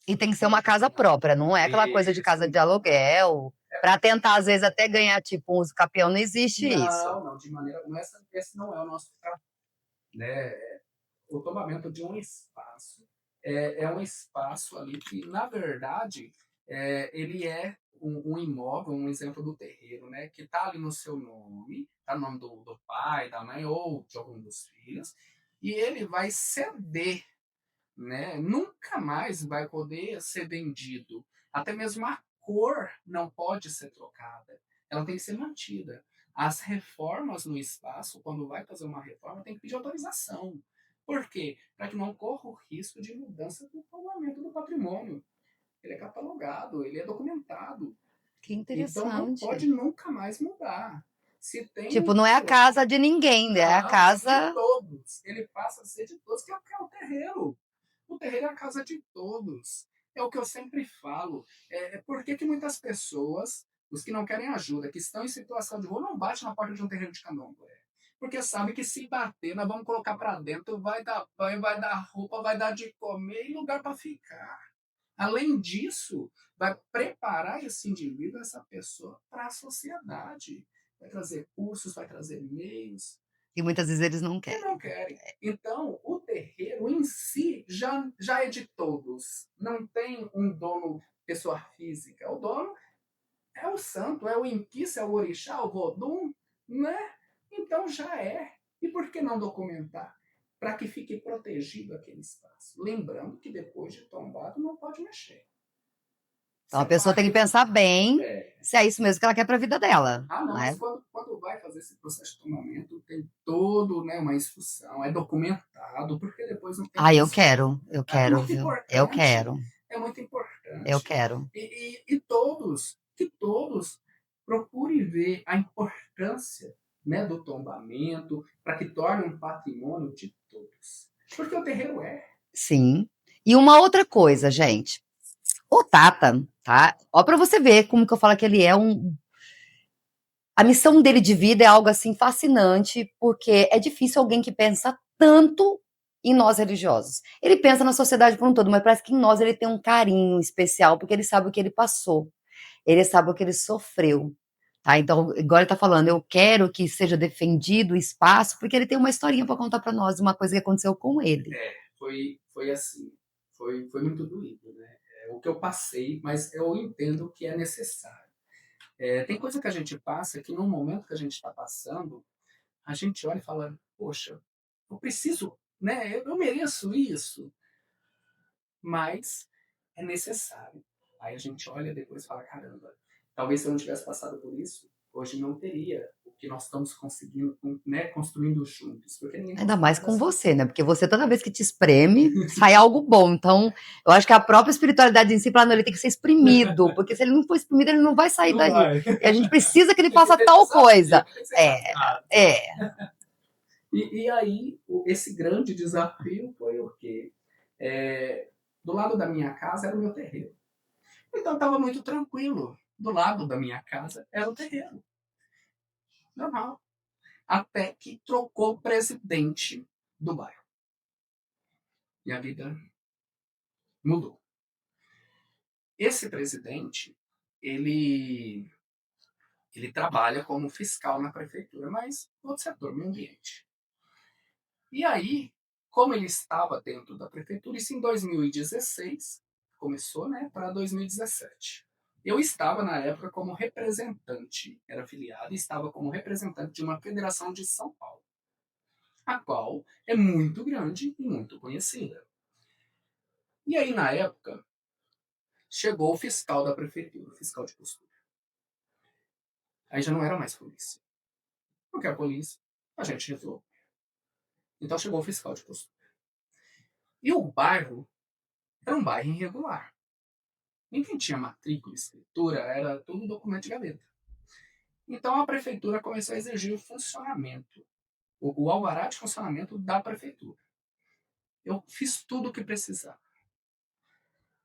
E tem que ser uma casa própria, não é aquela coisa de casa de aluguel, para tentar, às vezes, até ganhar tipo uns campeão, não existe isso. Não, de maneira. Esse não é o nosso trabalho. Né? O tombamento de um espaço é um espaço ali que, na verdade, ele é um imóvel, um exemplo do terreiro, né? Que está ali no seu nome, está no nome do pai, da mãe ou de algum dos filhos, e ele vai ceder, né? Nunca mais vai poder ser vendido. Até mesmo a cor não pode ser trocada. Ela tem que ser mantida. As reformas no espaço, quando vai fazer uma reforma, tem que pedir autorização. Por quê? Para que não corra o risco de mudança do povoamento do patrimônio. Ele é catalogado, ele é documentado. Que interessante. Então não pode nunca mais mudar. Se tem tipo, não é a casa de ninguém, né? É a casa de todos. Ele passa a ser de todos, que é o terreiro. O terreiro é a casa de todos. É o que eu sempre falo. Por que muitas pessoas, os que não querem ajuda, que estão em situação de rua, não batem na porta de um terreiro de candomblé? Porque sabe que se bater, nós vamos colocar para dentro, vai dar banho, vai dar roupa, vai dar de comer e lugar para ficar. Além disso, vai preparar esse indivíduo, essa pessoa, para a sociedade. Vai trazer cursos, vai trazer meios. E muitas vezes eles não querem. Não querem. Então, o terreiro em si já é de todos. Não tem um dono, pessoa física. O dono é o santo, é o inquice, é o orixá, o vodum, né? Então já é. E por que não documentar? Para que fique protegido aquele espaço. Lembrando que depois de tombado não pode mexer. Então a pessoa tem que pensar bem se é isso mesmo que ela quer para a vida dela. Não, né? mas quando vai fazer esse processo de tombamento, tem todo, né, uma instrução, é documentado, porque depois não tem. Eu quero, viu? Eu quero. É muito importante. Eu quero. E todos procurem ver a importância, né, do tombamento, para que torne um patrimônio de todos. Porque o terreiro é. Sim. E uma outra coisa, gente. O Tata, tá? Ó, para você ver como que eu falo que ele é a missão dele de vida é algo assim fascinante, porque é difícil alguém que pensa tanto em nós religiosos. Ele pensa na sociedade por um todo, mas parece que em nós ele tem um carinho especial, porque ele sabe o que ele passou. ele sabe o que ele sofreu. Tá? Então, igual ele está falando, eu quero que seja defendido o espaço, porque ele tem uma historinha para contar para nós, uma coisa que aconteceu com ele. Foi assim, foi muito doído, né? É o que eu passei, mas eu entendo que é necessário. Tem coisa que a gente passa que no momento que a gente está passando, a gente olha e fala, poxa, eu preciso, né? Eu mereço isso, mas é necessário. Aí a gente olha depois e fala, caramba, talvez se eu não tivesse passado por isso, hoje não teria o que nós estamos conseguindo, né, construindo juntos, porque ninguém Ainda constrói mais nada com sozinho. você, né? Porque você, toda vez que te espreme, sai algo bom. Então, eu acho que a própria espiritualidade em si, fala, não, ele tem que ser exprimido, porque se ele não for exprimido, ele não vai sair Não daí. vai. E a gente precisa que ele Tem que faça ter tal desafio, coisa. tem que ser É, desafiado. é. E aí, esse grande desafio foi o quê? Do lado da minha casa era o meu terreiro. Então estava muito tranquilo. Do lado da minha casa era o terreiro. Normal. Até que trocou o presidente do bairro. E a vida mudou. Esse presidente, ele, ele trabalha como fiscal na prefeitura, mas no outro setor, meio ambiente. E aí, como ele estava dentro da prefeitura, isso em 2016, começou, né, para 2017. Eu estava, na época, como representante, era afiliado, e estava como representante de uma federação de São Paulo, a qual é muito grande e muito conhecida. E aí, na época, chegou o fiscal da prefeitura, o fiscal de postura. Aí já não era mais polícia. Não quer polícia, a gente resolve. Então chegou o fiscal de postura. E o bairro era um bairro irregular. Ninguém tinha matrícula, escritura, era tudo documento de gaveta. Então a prefeitura começou a exigir o funcionamento, o alvará de funcionamento da prefeitura. Eu fiz tudo o que precisava.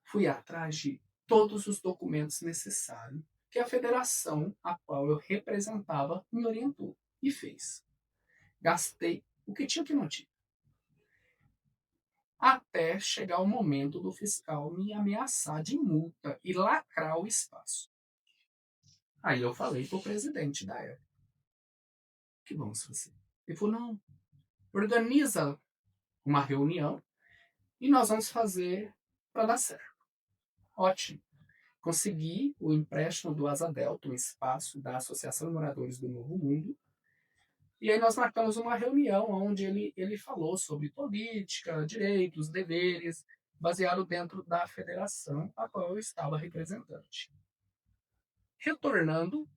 Fui atrás de todos os documentos necessários que a federação a qual eu representava me orientou e fez. Gastei o que tinha que não tinha. Até chegar o momento do fiscal me ameaçar de multa e lacrar o espaço. Aí eu falei para o presidente da época, o que vamos fazer? Ele falou, não, organiza uma reunião e nós vamos fazer para dar certo. Ótimo. Consegui o empréstimo do Asa Delta, um espaço da Associação de Moradores do Novo Mundo. E aí nós marcamos uma reunião onde ele falou sobre política, direitos, deveres, baseado dentro da federação a qual eu estava representante. Retornando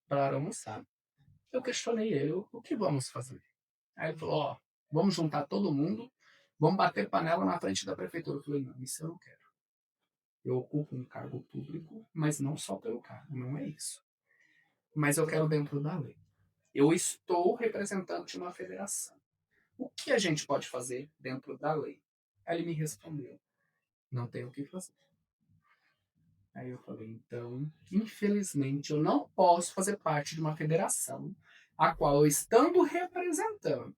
para almoçar, eu questionei ele, o que vamos fazer? Aí ele falou, ó, vamos juntar todo mundo, vamos bater panela na frente da prefeitura. Eu falei, não, isso eu não quero. Eu ocupo um cargo público, mas não só pelo cargo, não é isso. Mas eu quero dentro da lei. Eu estou representante de uma federação. O que a gente pode fazer dentro da lei? Aí ele me respondeu, não tem o que fazer. Aí eu falei, então, infelizmente, eu não posso fazer parte de uma federação a qual eu estando representando,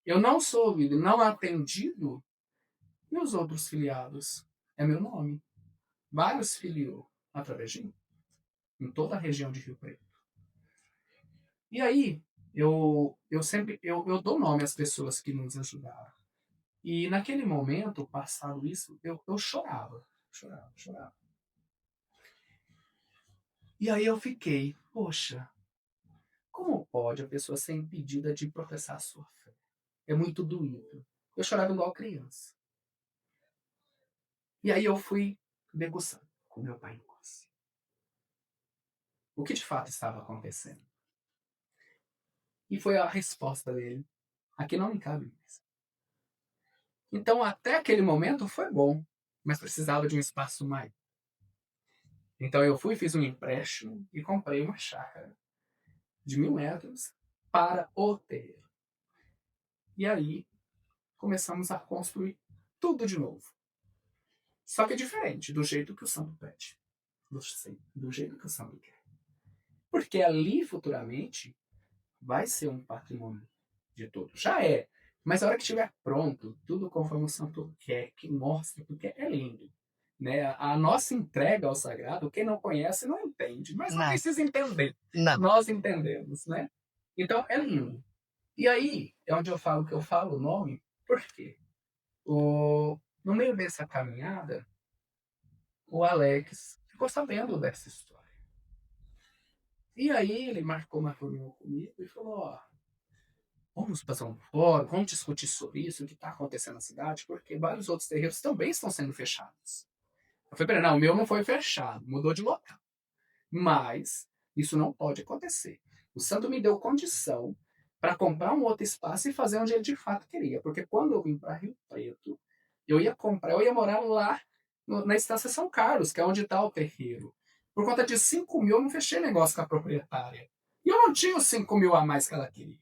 eu não sou ouvido, não atendido, e os outros filiados? É meu nome. Vários filiou através de mim, em toda a região de Rio Preto. E aí, eu sempre eu dou nome às pessoas que nos ajudaram. E naquele momento, passado isso, eu chorava, chorava, chorava. E aí eu fiquei, poxa, como pode a pessoa ser impedida de professar a sua fé? É muito doído. Eu chorava igual criança. E aí eu fui degustando com meu pai em Cosse. O que de fato estava acontecendo? E foi a resposta dele. Aqui não me cabe mais. Então, até aquele momento foi bom, mas precisava de um espaço maior. Então, eu fui, fiz um empréstimo e comprei uma chácara de 1.000 metros para o terreiro. E aí, começamos a construir tudo de novo. Só que é diferente, do jeito que o santo pede. Do jeito que o santo quer. Porque ali, futuramente, vai ser um patrimônio de todos. Já é. Mas a hora que estiver pronto, tudo conforme o santo quer, que mostre, porque é lindo. né? A nossa entrega ao sagrado, quem não conhece não entende, mas não Não, precisa entender. não. Nós entendemos, né? Então é lindo. E aí é onde eu falo que eu falo o nome, por quê? No meio dessa caminhada, o Alex ficou sabendo dessa história. E aí ele marcou uma reunião comigo e falou: ó, vamos passar um fórum, vamos discutir sobre isso, o que está acontecendo na cidade, porque vários outros terreiros também estão sendo fechados. Eu falei, peraí, não, o meu não foi fechado, mudou de local. Mas isso não pode acontecer. O santo me deu condição para comprar um outro espaço e fazer onde ele de fato queria. Porque quando eu vim para Rio Preto, eu ia morar lá na Estância São Carlos, que é onde está o terreiro. Por conta de 5 mil, eu não fechei negócio com a proprietária. E eu não tinha os 5 mil a mais que ela queria.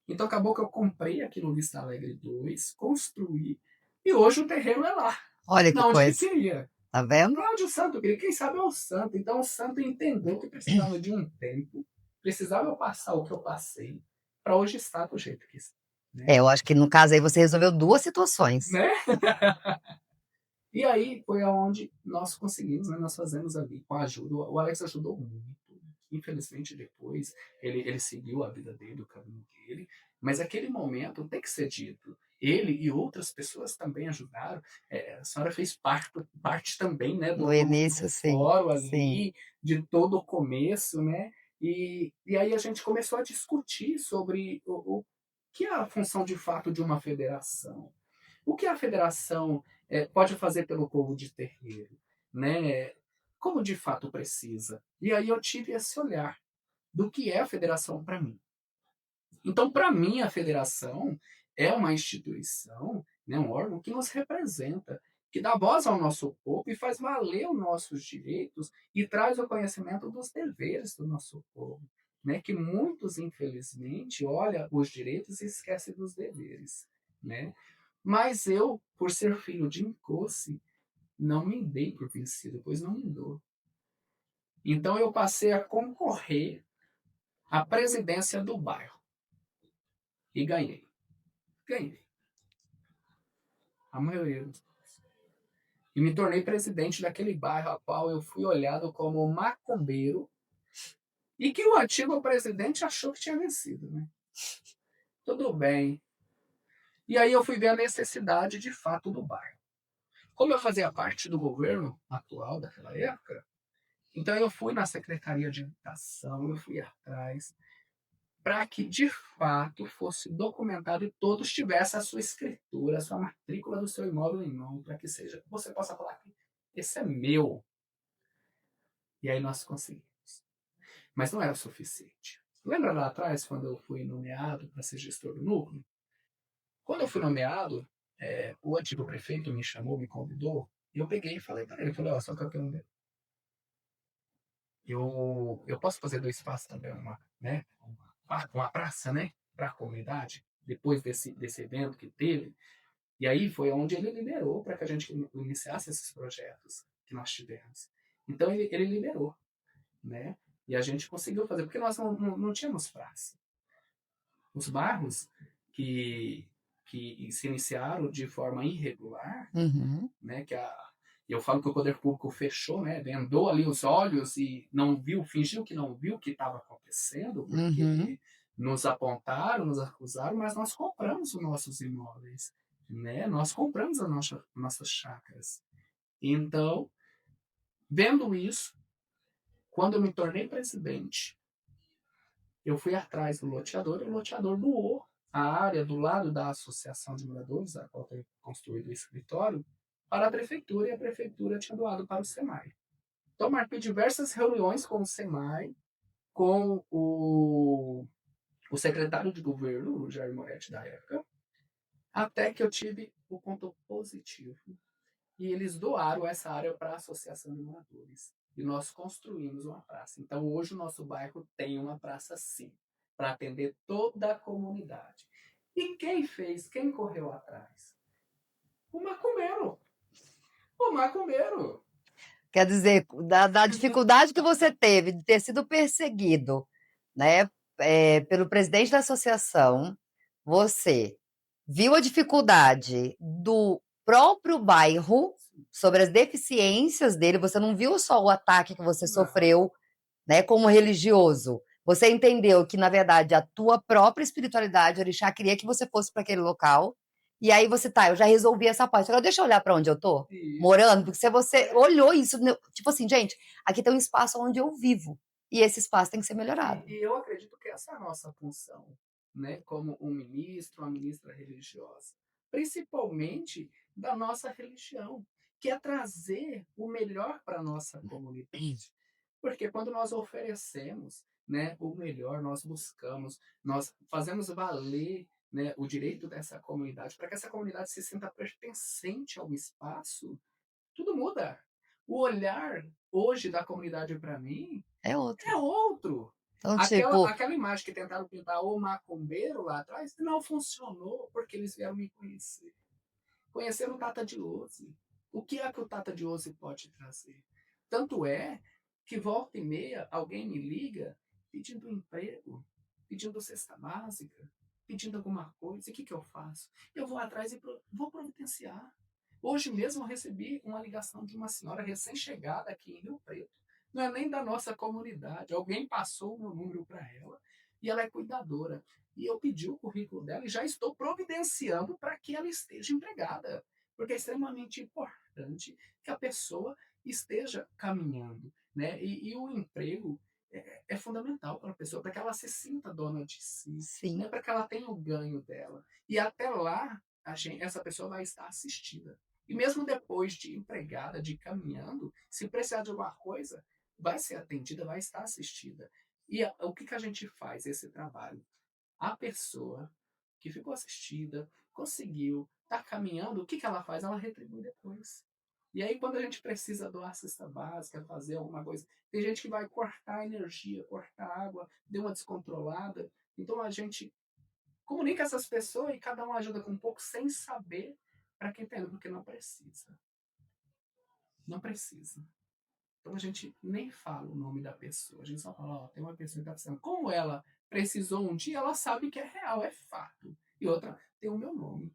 Então acabou que eu comprei aqui no Vista Alegre 2, construí, e hoje o terreiro é lá, Olha que na onde ele coisa. queria. Tá vendo? Onde o santo queria, quem sabe é o santo. Então o santo entendeu que precisava de um tempo, precisava eu passar o que eu passei, para hoje estar do jeito que está. Né? Eu acho que no caso aí você resolveu duas situações. Né? E aí foi aonde nós conseguimos, né? Nós fazemos ali com a ajuda. O Alex ajudou muito. Infelizmente, depois ele seguiu a vida dele, o caminho dele. Mas aquele momento tem que ser dito. Ele e outras pessoas também ajudaram. A senhora fez parte também, né, No do início, sim, fórum sim. ali, de todo o começo, né? E aí a gente começou a discutir sobre o que é a função de fato de uma federação. O que a federação pode fazer pelo povo de terreiro, né? Como de fato precisa. E aí eu tive esse olhar do que é a federação para mim. Então, para mim, a federação é uma instituição, né, um órgão que nos representa, que dá voz ao nosso povo e faz valer os nossos direitos e traz o conhecimento dos deveres do nosso povo. Né, que muitos, infelizmente, olham os direitos e esquecem dos deveres. Né? Mas eu, por ser filho de Incosse, não me dei por vencido, pois não me dou. Então eu passei a concorrer à presidência do bairro. E ganhei. Ganhei. A maioria. E me tornei presidente daquele bairro a qual eu fui olhado como macumbeiro e que o antigo presidente achou que tinha vencido. Né? Tudo bem. E aí eu fui ver a necessidade de fato do bairro. Como eu fazia parte do governo atual daquela época, então eu fui na Secretaria de Educação, eu fui atrás, para que de fato fosse documentado e todos tivessem a sua escritura, a sua matrícula do seu imóvel em mão, para que seja, você possa falar que esse é meu. E aí nós conseguimos. Mas não era o suficiente. Lembra lá atrás, quando eu fui nomeado para ser gestor do núcleo? Quando eu fui nomeado, o antigo prefeito me chamou, me convidou, e eu peguei e falei para ele, falei, ó, só que eu tenho eu posso fazer do espaço também uma praça, né, para a comunidade, depois desse evento que teve. E aí foi onde ele liberou para que a gente iniciasse esses projetos que nós tivemos. Então ele liberou, né? E a gente conseguiu fazer, porque nós não tínhamos praça. Os bairros que se iniciaram de forma irregular, Uhum. né, eu falo que o poder público fechou, né, vendou ali os olhos e não viu, fingiu que não viu o que estava acontecendo, Uhum. porque nos apontaram, nos acusaram, mas nós compramos os nossos imóveis, né? Nós compramos as nossas chácaras. Então, vendo isso, quando eu me tornei presidente, eu fui atrás do loteador e o loteador doou a área do lado da associação de moradores, a qual tem construído o escritório, para a prefeitura, e a prefeitura tinha doado para o SEMAI. Então, marquei diversas reuniões com o SEMAI, com o secretário de governo, o Jair Moretti, da época, até que eu tive o ponto positivo. E eles doaram essa área para a associação de moradores. E nós construímos uma praça. Então, hoje, o nosso bairro tem uma praça, sim, para atender toda a comunidade. E quem fez? Quem correu atrás? O macumbeiro. O macumbeiro. Quer dizer, da dificuldade que você teve de ter sido perseguido, né, pelo presidente da associação, você viu a dificuldade do próprio bairro, sobre as deficiências dele, você não viu só o ataque que você Não. sofreu, né, como religioso. Você entendeu que, na verdade, a tua própria espiritualidade, o orixá, queria que você fosse para aquele local. E aí você tá, eu já resolvi essa parte. Agora deixa eu olhar para onde eu tô Isso. morando, porque se você olhou isso, tipo assim, gente, aqui tem um espaço onde eu vivo. E esse espaço tem que ser melhorado. E eu acredito que essa é a nossa função, né, como um ministro, uma ministra religiosa, principalmente da nossa religião, que é trazer o melhor para a nossa comunidade. Porque quando nós oferecemos, né, o melhor, nós buscamos, nós fazemos valer, né, o direito dessa comunidade, para que essa comunidade se sinta pertencente ao espaço, tudo muda. O olhar hoje da comunidade para mim É outro. é outro. Então, tipo, Aquela imagem que tentaram pintar o macumbeiro lá atrás não funcionou porque eles vieram me conhecer. Conheceram o Tata de Ose. O que é que o Tata de Ose pode trazer? Tanto é que volta e meia alguém me liga pedindo emprego, pedindo cesta básica, pedindo alguma coisa. E o que eu faço? Eu vou atrás e vou providenciar. Hoje mesmo eu recebi uma ligação de uma senhora recém-chegada aqui em Rio Preto. Não é nem da nossa comunidade. Alguém passou o meu número para ela e ela é cuidadora. E eu pedi o currículo dela e já estou providenciando para que ela esteja empregada. Porque é extremamente importante que a pessoa esteja caminhando. Né? E o emprego é fundamental para a pessoa, para que ela se sinta dona de si, né? sim, Para que ela tenha o ganho dela. E até lá, essa pessoa vai estar assistida. E mesmo depois de empregada, de caminhando, se precisar de alguma coisa, vai ser atendida, vai estar assistida. E o que a gente faz esse trabalho? A pessoa que ficou assistida, conseguiu, está caminhando, o que ela faz? Ela retribui depois. E aí, quando a gente precisa doar cesta básica, fazer alguma coisa, tem gente que vai cortar a energia, cortar a água, deu uma descontrolada. Então, a gente comunica essas pessoas e cada um ajuda com um pouco sem saber para quem está indo, porque não precisa. Não precisa. Então a gente nem fala o nome da pessoa. A gente só fala, ó, tem uma pessoa que está precisando. Como ela precisou um dia, ela sabe que é real, é fato. E outra, tem o meu nome,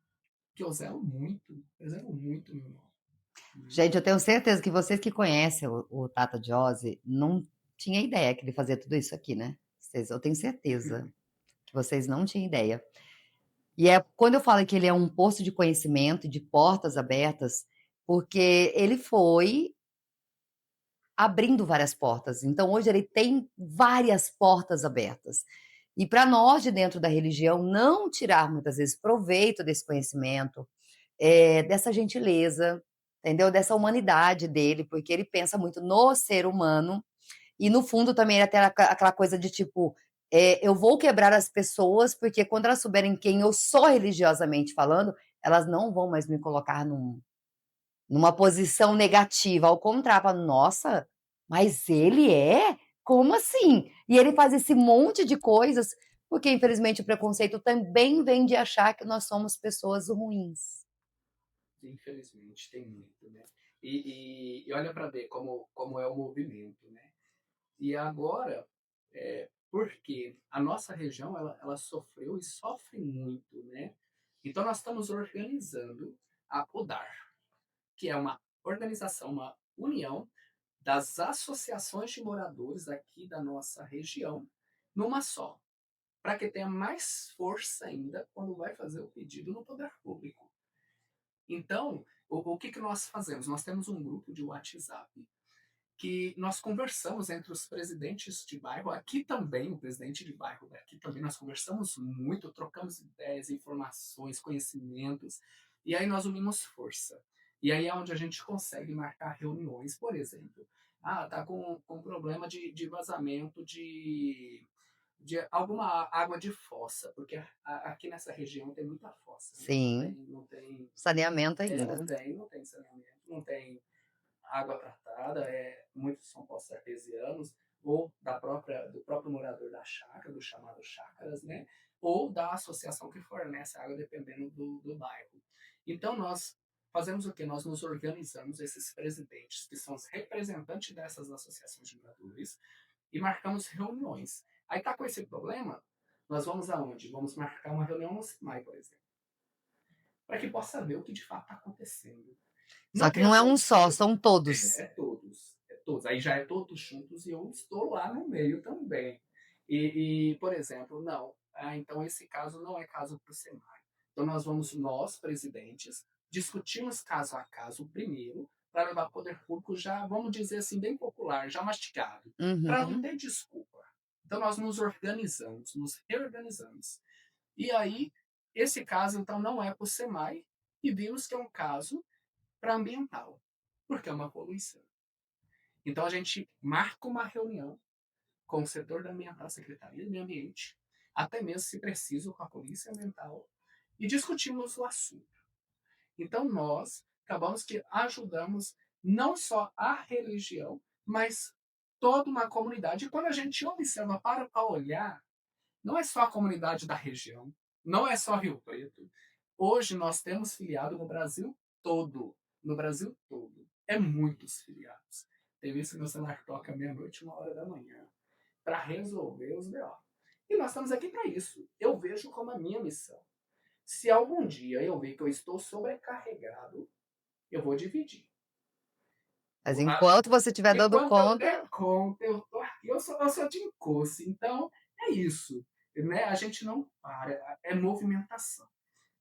que eu zelo muito o meu nome. Né? gente, eu tenho certeza que vocês que conhecem o Tata de Ozzy não tinha ideia que ele fazia tudo isso aqui, né? Eu tenho certeza que vocês não tinham ideia. E é quando eu falo que ele é um poço de conhecimento, de portas abertas, porque ele foi abrindo várias portas. Então, hoje ele tem várias portas abertas. E para nós de dentro da religião não tirar muitas vezes proveito desse conhecimento, dessa gentileza, entendeu? Dessa humanidade dele, porque ele pensa muito no ser humano e no fundo também ele tem aquela coisa de tipo, eu vou quebrar as pessoas porque quando elas souberem quem eu sou religiosamente falando, elas não vão mais me colocar numa posição negativa, ao contrário, nossa, mas ele é? Como assim? E ele faz esse monte de coisas, porque infelizmente o preconceito também vem de achar que nós somos pessoas ruins. Infelizmente, tem muito, né? E olha para ver como é o movimento, né? E agora, porque a nossa região ela sofreu e sofre muito, né? Então nós estamos organizando a ODAR, que é uma organização, uma união das associações de moradores aqui da nossa região, numa só, para que tenha mais força ainda quando vai fazer o pedido no poder público. Então, o que nós fazemos? Nós temos um grupo de WhatsApp que nós conversamos entre os presidentes de bairro, aqui também, o presidente de bairro, aqui também nós conversamos muito, trocamos ideias, informações, conhecimentos, e aí nós unimos força. E aí é onde a gente consegue marcar reuniões, por exemplo. Ah, tá com problema de vazamento de alguma água de fossa, porque aqui nessa região tem muita fossa, né? Sim, Não tem, saneamento ainda. não tem saneamento, não tem água tratada, muitos são poços artesianos, ou do próprio morador da chácara, do chamado chácaras, né? Ou da associação que fornece água, dependendo do bairro. Então, nós fazemos o que? Nós nos organizamos, esses presidentes, que são os representantes dessas associações de moradores, e marcamos reuniões. Aí tá com esse problema, nós vamos aonde? Vamos marcar uma reunião no SEMAI, por exemplo. para que possa ver o que de fato está acontecendo. Só Não que não é um só, resolver, são todos. é todos, é todos. Aí já é todos juntos e eu estou lá no meio também. E por exemplo, não, então esse caso não é caso para o Senai. Então nós, presidentes, discutimos caso a caso primeiro, para levar o poder público já, vamos dizer assim, bem popular, já mastigado, para não Uhum. ter desculpa. Então nós nos organizamos, nos reorganizamos. E aí, esse caso, então, não é para o SEMAI, e vimos que é um caso para ambiental, porque é uma poluição. Então, a gente marca uma reunião com o setor da ambiental, Secretaria do Meio Ambiente, até mesmo, se preciso, com a Polícia Ambiental, e discutimos o assunto. Então, nós acabamos que ajudamos não só a religião, mas toda uma comunidade. E quando a gente observa para olhar, não é só a comunidade da região, não é só Rio Preto. Hoje nós temos filiado no Brasil todo. No Brasil todo. É muitos filiados. Tem visto que meu celular toca meia-noite, 1 hora da manhã, para resolver os BO. E nós estamos aqui para isso. Eu vejo como a minha missão. Se algum dia eu ver que eu estou sobrecarregado, eu vou dividir. Mas enquanto você estiver dando Enquanto eu conta. der conta, eu tô aqui. Eu sou de Incosse, então é isso. Né? A gente não para, é movimentação.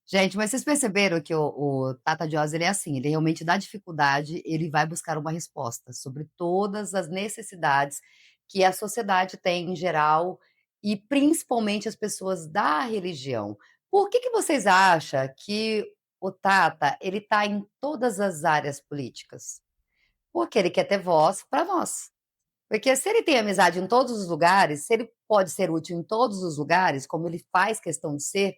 Gente, mas vocês perceberam que o Tata Diós, ele é assim, ele realmente dá dificuldade, ele vai buscar uma resposta sobre todas as necessidades que a sociedade tem em geral e principalmente as pessoas da religião. Por que que vocês acham que o Tata, ele está em todas as áreas políticas? Porque ele quer ter voz para nós. Porque se ele tem amizade em todos os lugares, se ele pode ser útil em todos os lugares, como ele faz questão de ser,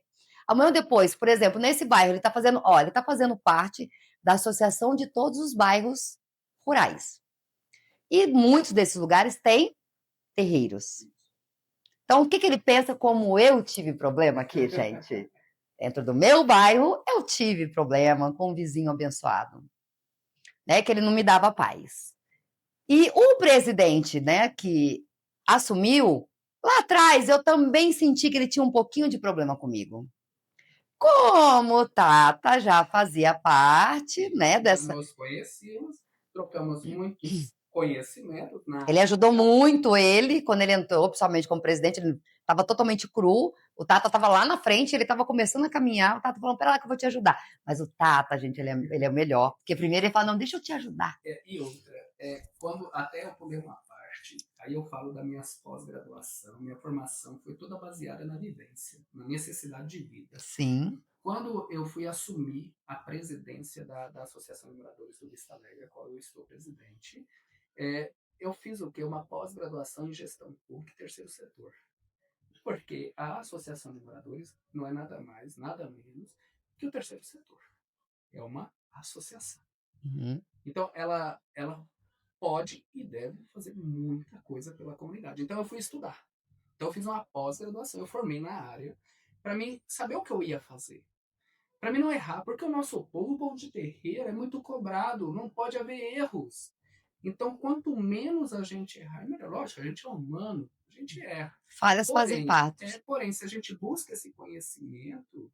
amanhã ou depois, por exemplo, nesse bairro, ele está fazendo parte da associação de todos os bairros rurais. E muitos desses lugares têm terreiros. Então, o que, que ele pensa como eu tive problema aqui, gente? Dentro do meu bairro, eu tive problema com um vizinho abençoado, né? Que ele não me dava paz. E o presidente, né, que assumiu, lá atrás eu também senti que ele tinha um pouquinho de problema comigo. Como o Tata já fazia parte, né, dessa. Nos conhecíamos, trocamos muitos conhecimentos na Ele área. ajudou muito ele quando ele entrou, principalmente como presidente, ele estava totalmente cru. O Tata estava lá na frente, ele estava começando a caminhar. O Tata falou: pera lá que eu vou te ajudar. Mas o Tata, gente, ele é o melhor. Porque primeiro ele fala: não, deixa eu te ajudar. E outra, quando até eu puder uma parte, aí eu falo da minha pós-graduação, minha formação foi toda baseada na vivência, na necessidade de vida. Sim. Quando eu fui assumir a presidência da Associação de Moradores do Vista Alegre, a qual eu estou presidente, eu fiz o quê? Uma pós-graduação em gestão pública e terceiro setor. Porque a Associação de Moradores não é nada mais, nada menos que o terceiro setor. É uma associação. Uhum. Então, ela pode e deve fazer muita coisa pela comunidade. Então, eu fui estudar. Então, eu fiz uma pós-graduação, eu formei na área, para mim saber o que eu ia fazer. Para mim não errar, porque o povo de terreiro, é muito cobrado, não pode haver erros. Então, quanto menos a gente errar, é melhor. Lógico, a gente é humano, a gente erra. Falhas fazem Porém, parte. se a gente busca esse conhecimento,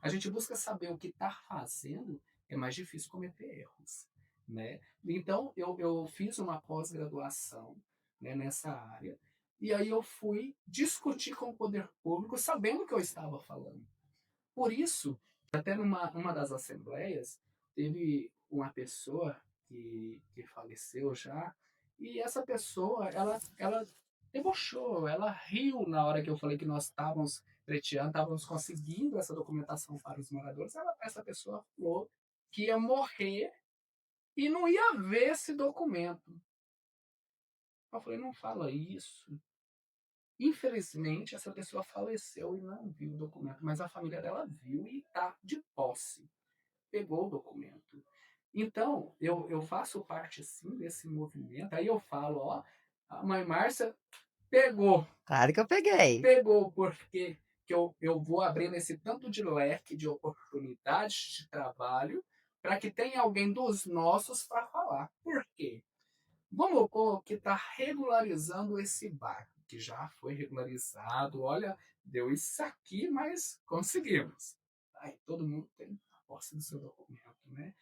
a gente busca saber o que está fazendo, é mais difícil cometer erros. Né? Então, eu fiz uma pós-graduação, né, nessa área, e aí eu fui discutir com o poder público, sabendo o que eu estava falando. Por isso, até numa das assembleias, teve uma pessoa que faleceu já, e essa pessoa, ela debochou, ela riu na hora que eu falei que nós estávamos pleiteando, estávamos conseguindo essa documentação para os moradores. Essa pessoa falou que ia morrer e não ia ver esse documento. Eu falei, não fala isso. Infelizmente, essa pessoa faleceu e não viu o documento, mas a família dela viu e está de posse. Pegou o documento. Então, eu faço parte, sim, desse movimento. Aí eu falo, ó, a mãe Márcia pegou. Claro que eu peguei. Pegou, porque que eu vou abrindo esse tanto de leque de oportunidades de trabalho para que tenha alguém dos nossos para falar. Por quê? Vamos supor que está regularizando esse bairro, que já foi regularizado. Olha, deu isso aqui, mas conseguimos. Aí todo mundo tem posse do seu documento, né?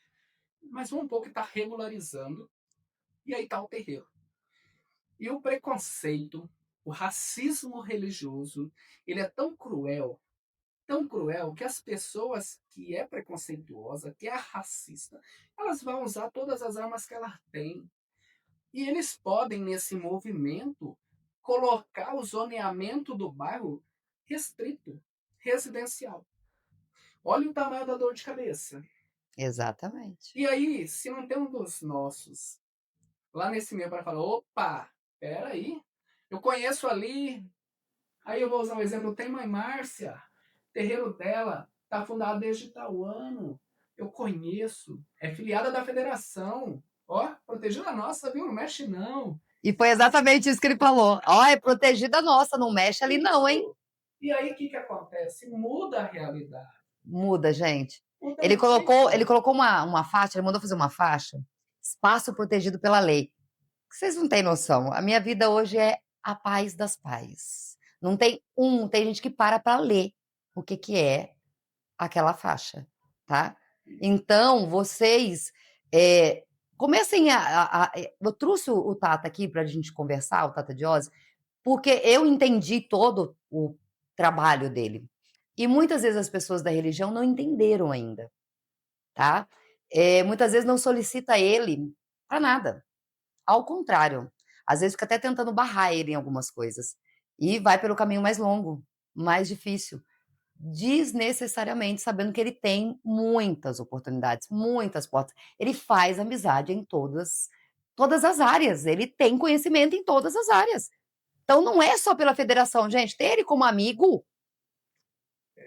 Mas vamos um pouco está regularizando, e aí está o terreiro. E o preconceito, o racismo religioso, ele é tão cruel, que as pessoas que é preconceituosa, que é racista, elas vão usar todas as armas que ela tem. E eles podem, nesse movimento, colocar o zoneamento do bairro restrito, residencial. Olha o tamanho da dor de cabeça. Exatamente. E aí, se não tem um dos nossos lá nesse meio para falar, opa, peraí, eu conheço ali, aí eu vou usar um exemplo, tem mãe Márcia, o terreiro dela está fundado desde tal ano, eu conheço, é filiada da federação, ó, protegida nossa, viu, não mexe não. E foi exatamente isso que ele falou. Ó, é protegida nossa, não mexe ali não, hein? E aí o que acontece? Muda a realidade. Muda, gente. Então, Ele colocou uma faixa, ele mandou fazer uma faixa, espaço protegido pela lei. Vocês não têm noção. A minha vida hoje é a paz das paz. Não tem gente que para ler o que é aquela faixa, tá? Então, vocês comecem eu trouxe o Tata aqui para a gente conversar, o Tata Diose, porque eu entendi todo o trabalho dele. E muitas vezes as pessoas da religião não entenderam ainda, tá? Muitas vezes não solicita ele para nada. Ao contrário, às vezes fica até tentando barrar ele em algumas coisas. E vai pelo caminho mais longo, mais difícil. Desnecessariamente, sabendo que ele tem muitas oportunidades, muitas portas. Ele faz amizade em todas as áreas. Ele tem conhecimento em todas as áreas. Então não é só pela federação, gente. Ter ele como amigo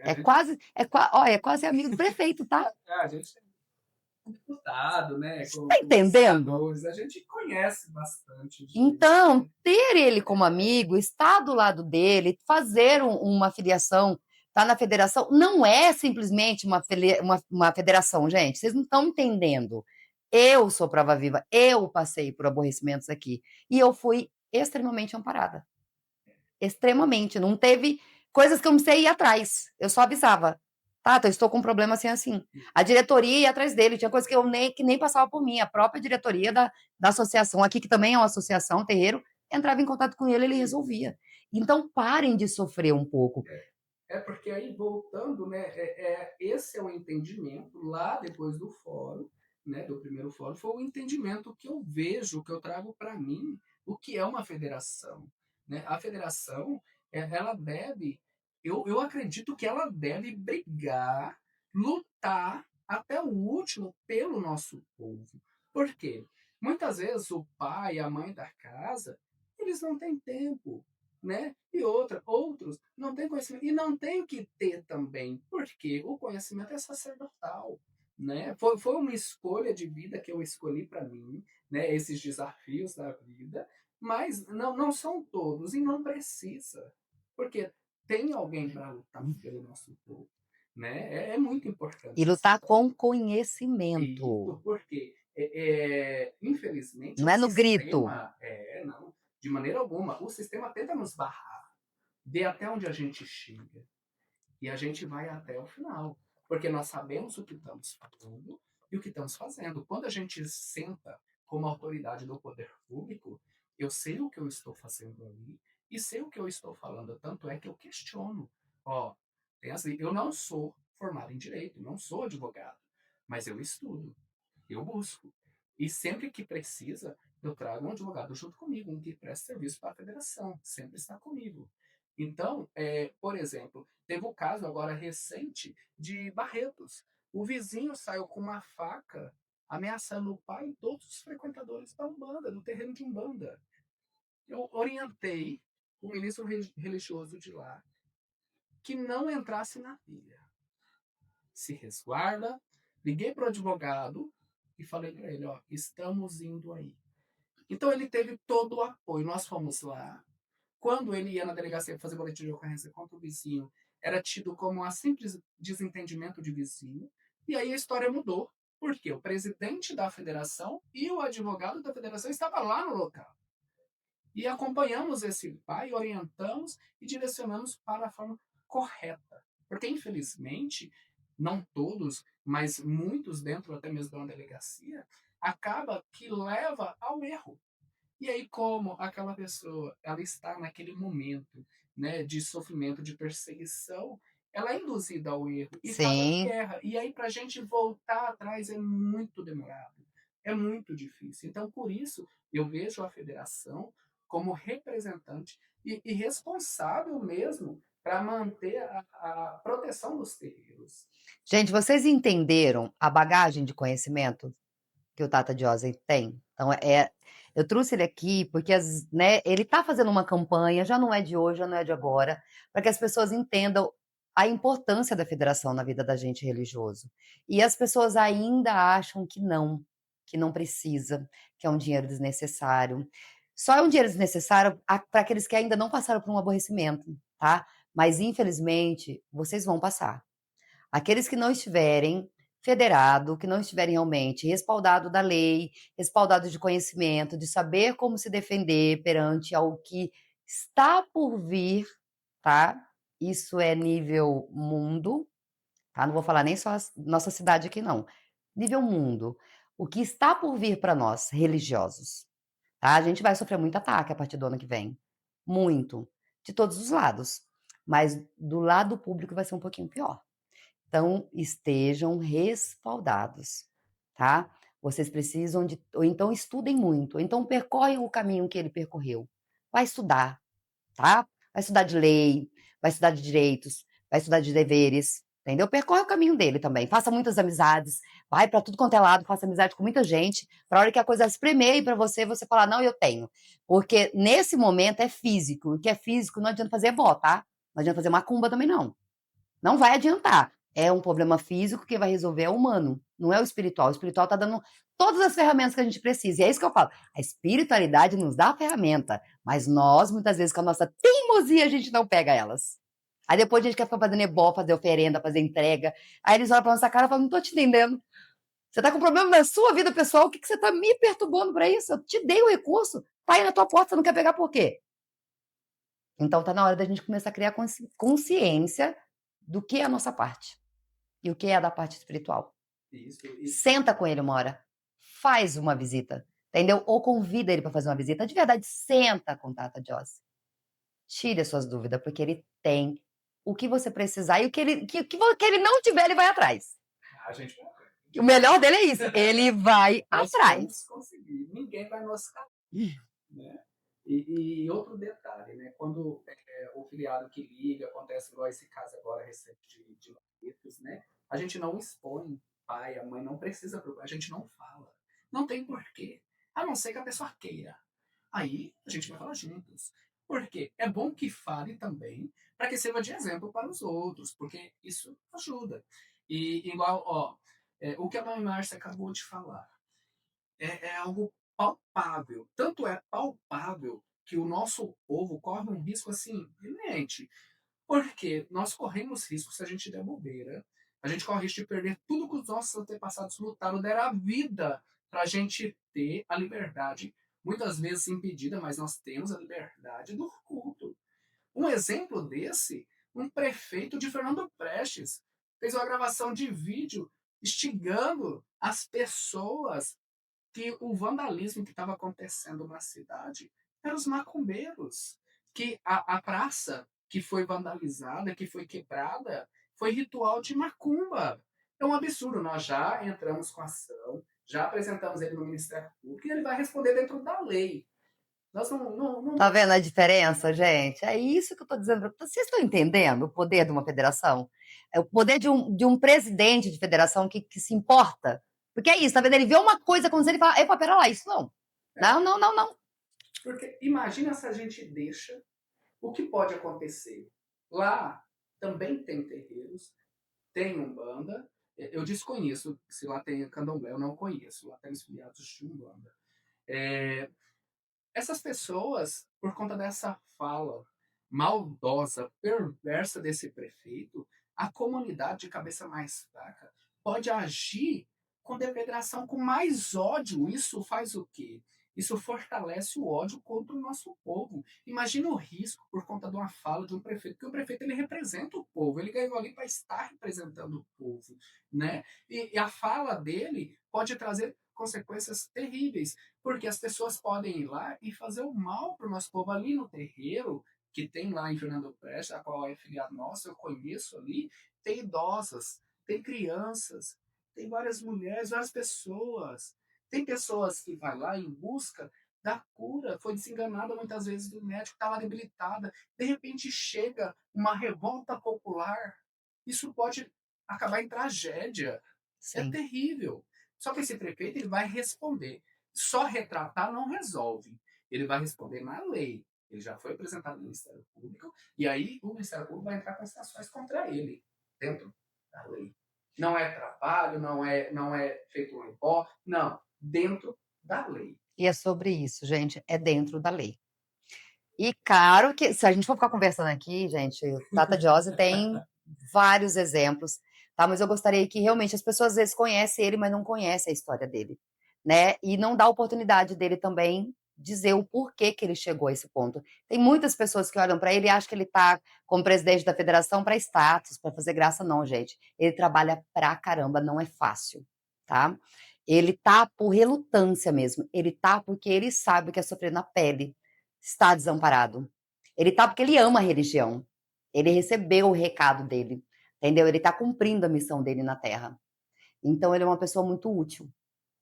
é quase amigo do prefeito, tá? a gente é deputado, né? Tá entendendo? A gente conhece bastante. Então, ter ele como amigo, estar do lado dele, fazer uma filiação, tá na federação, não é simplesmente uma federação, gente. Vocês não estão entendendo. Eu sou prova viva, eu passei por aborrecimentos aqui. E eu fui extremamente amparada. Extremamente. Não teve coisas que eu não sei ir atrás. Eu só avisava. Tata, eu estou com um problema assim, assim. A diretoria ia atrás dele. Tinha coisa que nem passava por mim. A própria diretoria da associação, aqui, que também é uma associação, terreiro, entrava em contato com ele resolvia. Então, parem de sofrer um pouco. Porque aí, voltando, né, esse é o entendimento lá depois do fórum, né, do primeiro fórum, foi o entendimento que eu vejo, que eu trago para mim, o que é uma federação. Né? A federação, ela deve, eu acredito que ela deve brigar, lutar até o último pelo nosso povo. Por quê? Muitas vezes o pai e a mãe da casa, eles não têm tempo, né? E outros não têm conhecimento. E não tem que ter também, porque o conhecimento é sacerdotal. Né? Foi uma escolha de vida que eu escolhi para mim, né? Esses desafios da vida, mas não são todos e não precisa, porque tem alguém para lutar pelo nosso povo. Né? É muito importante. E lutar com conhecimento. Isso, porque, infelizmente, não é no grito. Não, de maneira alguma. O sistema tenta nos barrar, ver até onde a gente chega. E a gente vai até o final. Porque nós sabemos o que estamos falando e o que estamos fazendo. Quando a gente senta como autoridade do poder público, eu sei o que eu estou fazendo ali e sei o que eu estou falando. Tanto é que eu questiono. Ó, eu não sou formado em direito, não sou advogado, mas eu estudo, eu busco. E sempre que precisa, eu trago um advogado junto comigo, um que presta serviço para a federação, sempre está comigo. Então, por exemplo, teve o caso agora recente de Barretos. O vizinho saiu com uma faca ameaçando o pai e todos os frequentadores da Umbanda, do terreno de Umbanda. Eu orientei o ministro religioso de lá que não entrasse na pilha. Se resguarda, liguei para o advogado e falei para ele, ó, estamos indo aí. Então ele teve todo o apoio. Nós fomos lá. Quando ele ia na delegacia fazer boletim de ocorrência contra o vizinho, era tido como um simples desentendimento de vizinho. E aí a história mudou. Porque o presidente da federação e o advogado da federação estavam lá no local. E acompanhamos esse pai, orientamos e direcionamos para a forma correta. Porque, infelizmente, não todos, mas muitos dentro até mesmo de uma delegacia, acaba que leva ao erro. E aí, como aquela pessoa ela está naquele momento, né, de sofrimento, de perseguição, ela é induzida ao erro e faz a Sim. guerra. E aí, para a gente voltar atrás é muito demorado, é muito difícil. Então, por isso, eu vejo a federação como representante e responsável mesmo para manter a proteção dos terreiros. Gente, vocês entenderam a bagagem de conhecimento que o Tata Josi tem? Então, eu trouxe ele aqui porque né, ele está fazendo uma campanha, já não é de hoje, já não é de agora, para que as pessoas entendam a importância da federação na vida da gente religioso. E as pessoas ainda acham que não precisa, que é um dinheiro desnecessário. Só é um dinheiro desnecessário para aqueles que ainda não passaram por um aborrecimento, tá? Mas, infelizmente, vocês vão passar. Aqueles que não estiverem federado, que não estiverem realmente respaldado da lei, respaldado de conhecimento, de saber como se defender perante ao que está por vir, tá? Isso é nível mundo, tá? Não vou falar nem só a nossa cidade aqui, não. Nível mundo. O que está por vir para nós, religiosos, tá? A gente vai sofrer muito ataque a partir do ano que vem. Muito. De todos os lados. Mas do lado público vai ser um pouquinho pior. Então, estejam respaldados, tá? Vocês precisam de, ou então estudem muito, ou então percorrem o caminho que ele percorreu. Vai estudar, tá? Vai estudar de lei, vai estudar de direitos, vai estudar de deveres, entendeu? Percorre o caminho dele também. Faça muitas amizades, vai para tudo quanto é lado, faça amizade com muita gente, para hora que a coisa espremer para você, você falar, não, eu tenho. Porque nesse momento é físico, o que é físico não adianta fazer vó, tá? Não adianta fazer macumba também não. Não vai adiantar. É um problema físico que vai resolver é humano, não é o espiritual. O espiritual está dando todas as ferramentas que a gente precisa. E é isso que eu falo. A espiritualidade nos dá a ferramenta, mas nós, muitas vezes, com a nossa teimosia, a gente não pega elas. Aí depois a gente quer ficar fazendo ebó, fazer oferenda, fazer entrega. Aí eles olham pra nossa cara e falam, não tô te entendendo. Você tá com problema na sua vida pessoal, o que, que você tá me perturbando para isso? Eu te dei o recurso, tá aí na tua porta, você não quer pegar por quê? Então tá na hora da gente começar a criar consciência do que é a nossa parte e o que é da parte espiritual. Isso, Senta com ele uma hora, faz uma visita, entendeu? Ou convida ele para fazer uma visita. De verdade, senta com Tata Joss. Tire as suas dúvidas, porque ele tem o que você precisar e o que ele não tiver, ele vai atrás. a gente O melhor dele é isso, ele vai nós atrás. vamos conseguir, ninguém vai nos calar, né? E outro detalhe, né? Quando o filiado que liga, acontece igual esse caso agora recente de Barretos, né? A gente não expõe pai, a mãe não precisa, a gente não fala. Não tem porquê. A não ser que a pessoa queira. Aí a gente vai falar juntos. Porque é bom que fale também, para que sirva de exemplo para os outros, porque isso ajuda. E igual, ó, o que a mãe Márcia acabou de falar é algo palpável. Tanto é palpável que o nosso povo corre um risco assim iminente. Porque nós corremos risco se a gente der bobeira. A gente corre risco de perder tudo que os nossos antepassados lutaram, deram a vida para a gente ter a liberdade, muitas vezes impedida, mas nós temos a liberdade do culto. Um exemplo desse, um prefeito de Fernando Prestes fez uma gravação de vídeo instigando as pessoas que o vandalismo que estava acontecendo na cidade eram os macumbeiros, que a praça que foi vandalizada, que foi quebrada, foi ritual de macumba. É um absurdo. Nós já entramos com ação, já apresentamos ele no Ministério Público e ele vai responder dentro da lei. Nós Tá não. vendo a diferença, gente? É isso que eu tô dizendo. Vocês estão entendendo o poder de uma federação? É o poder de um presidente de federação que se importa. Porque é isso, tá vendo? Ele vê uma coisa quando ele fala, epa, pera lá, isso não. Não, não, não, não. Porque imagina se a gente deixa o que pode acontecer. Lá também tem terreiros, tem Umbanda. Eu desconheço se lá tem Candomblé, eu não conheço. Lá tem os filiados de Umbanda. É, essas pessoas, por conta dessa fala maldosa, perversa desse prefeito, a comunidade de cabeça mais fraca pode agir com depredação, com mais ódio. Isso faz o quê? Isso fortalece o ódio contra o nosso povo. Imagina o risco por conta de uma fala de um prefeito, porque o prefeito ele representa o povo, ele ganhou ali para estar representando o povo, né? E a fala dele pode trazer consequências terríveis, porque as pessoas podem ir lá e fazer o mal para o nosso povo ali no terreiro, que tem lá em Fernando Prestes, a qual é filiado nosso, eu conheço ali, tem idosas, tem crianças, tem várias mulheres, várias pessoas. Tem pessoas que vai lá em busca da cura, foi desenganada muitas vezes do médico, estava debilitada, de repente chega uma revolta popular, isso pode acabar em tragédia, é Sim. terrível. Só que esse prefeito ele vai responder. Só retratar não resolve. Ele vai responder na lei. Ele já foi apresentado no Ministério Público e aí o Ministério Público vai entrar com ações contra ele dentro da lei. Não é trabalho, não é feito um impó, não, dentro da lei. E é sobre isso, gente, é dentro da lei. E claro que, se a gente for ficar conversando aqui, gente, o Tata Josi tem vários exemplos, tá? Mas eu gostaria que realmente as pessoas às vezes conhecem ele, mas não conhecem a história dele, né? E não dá oportunidade dele também dizer o porquê que ele chegou a esse ponto. Tem muitas pessoas que olham para ele e acham que ele tá como presidente da federação para status, para fazer graça, não, gente. Ele trabalha pra caramba, não é fácil, tá? Ele tá por relutância mesmo. Ele tá porque ele sabe o que é sofrer na pele, está desamparado. Ele tá porque ele ama a religião. Ele recebeu o recado dele, entendeu? Ele tá cumprindo a missão dele na Terra. Então ele é uma pessoa muito útil,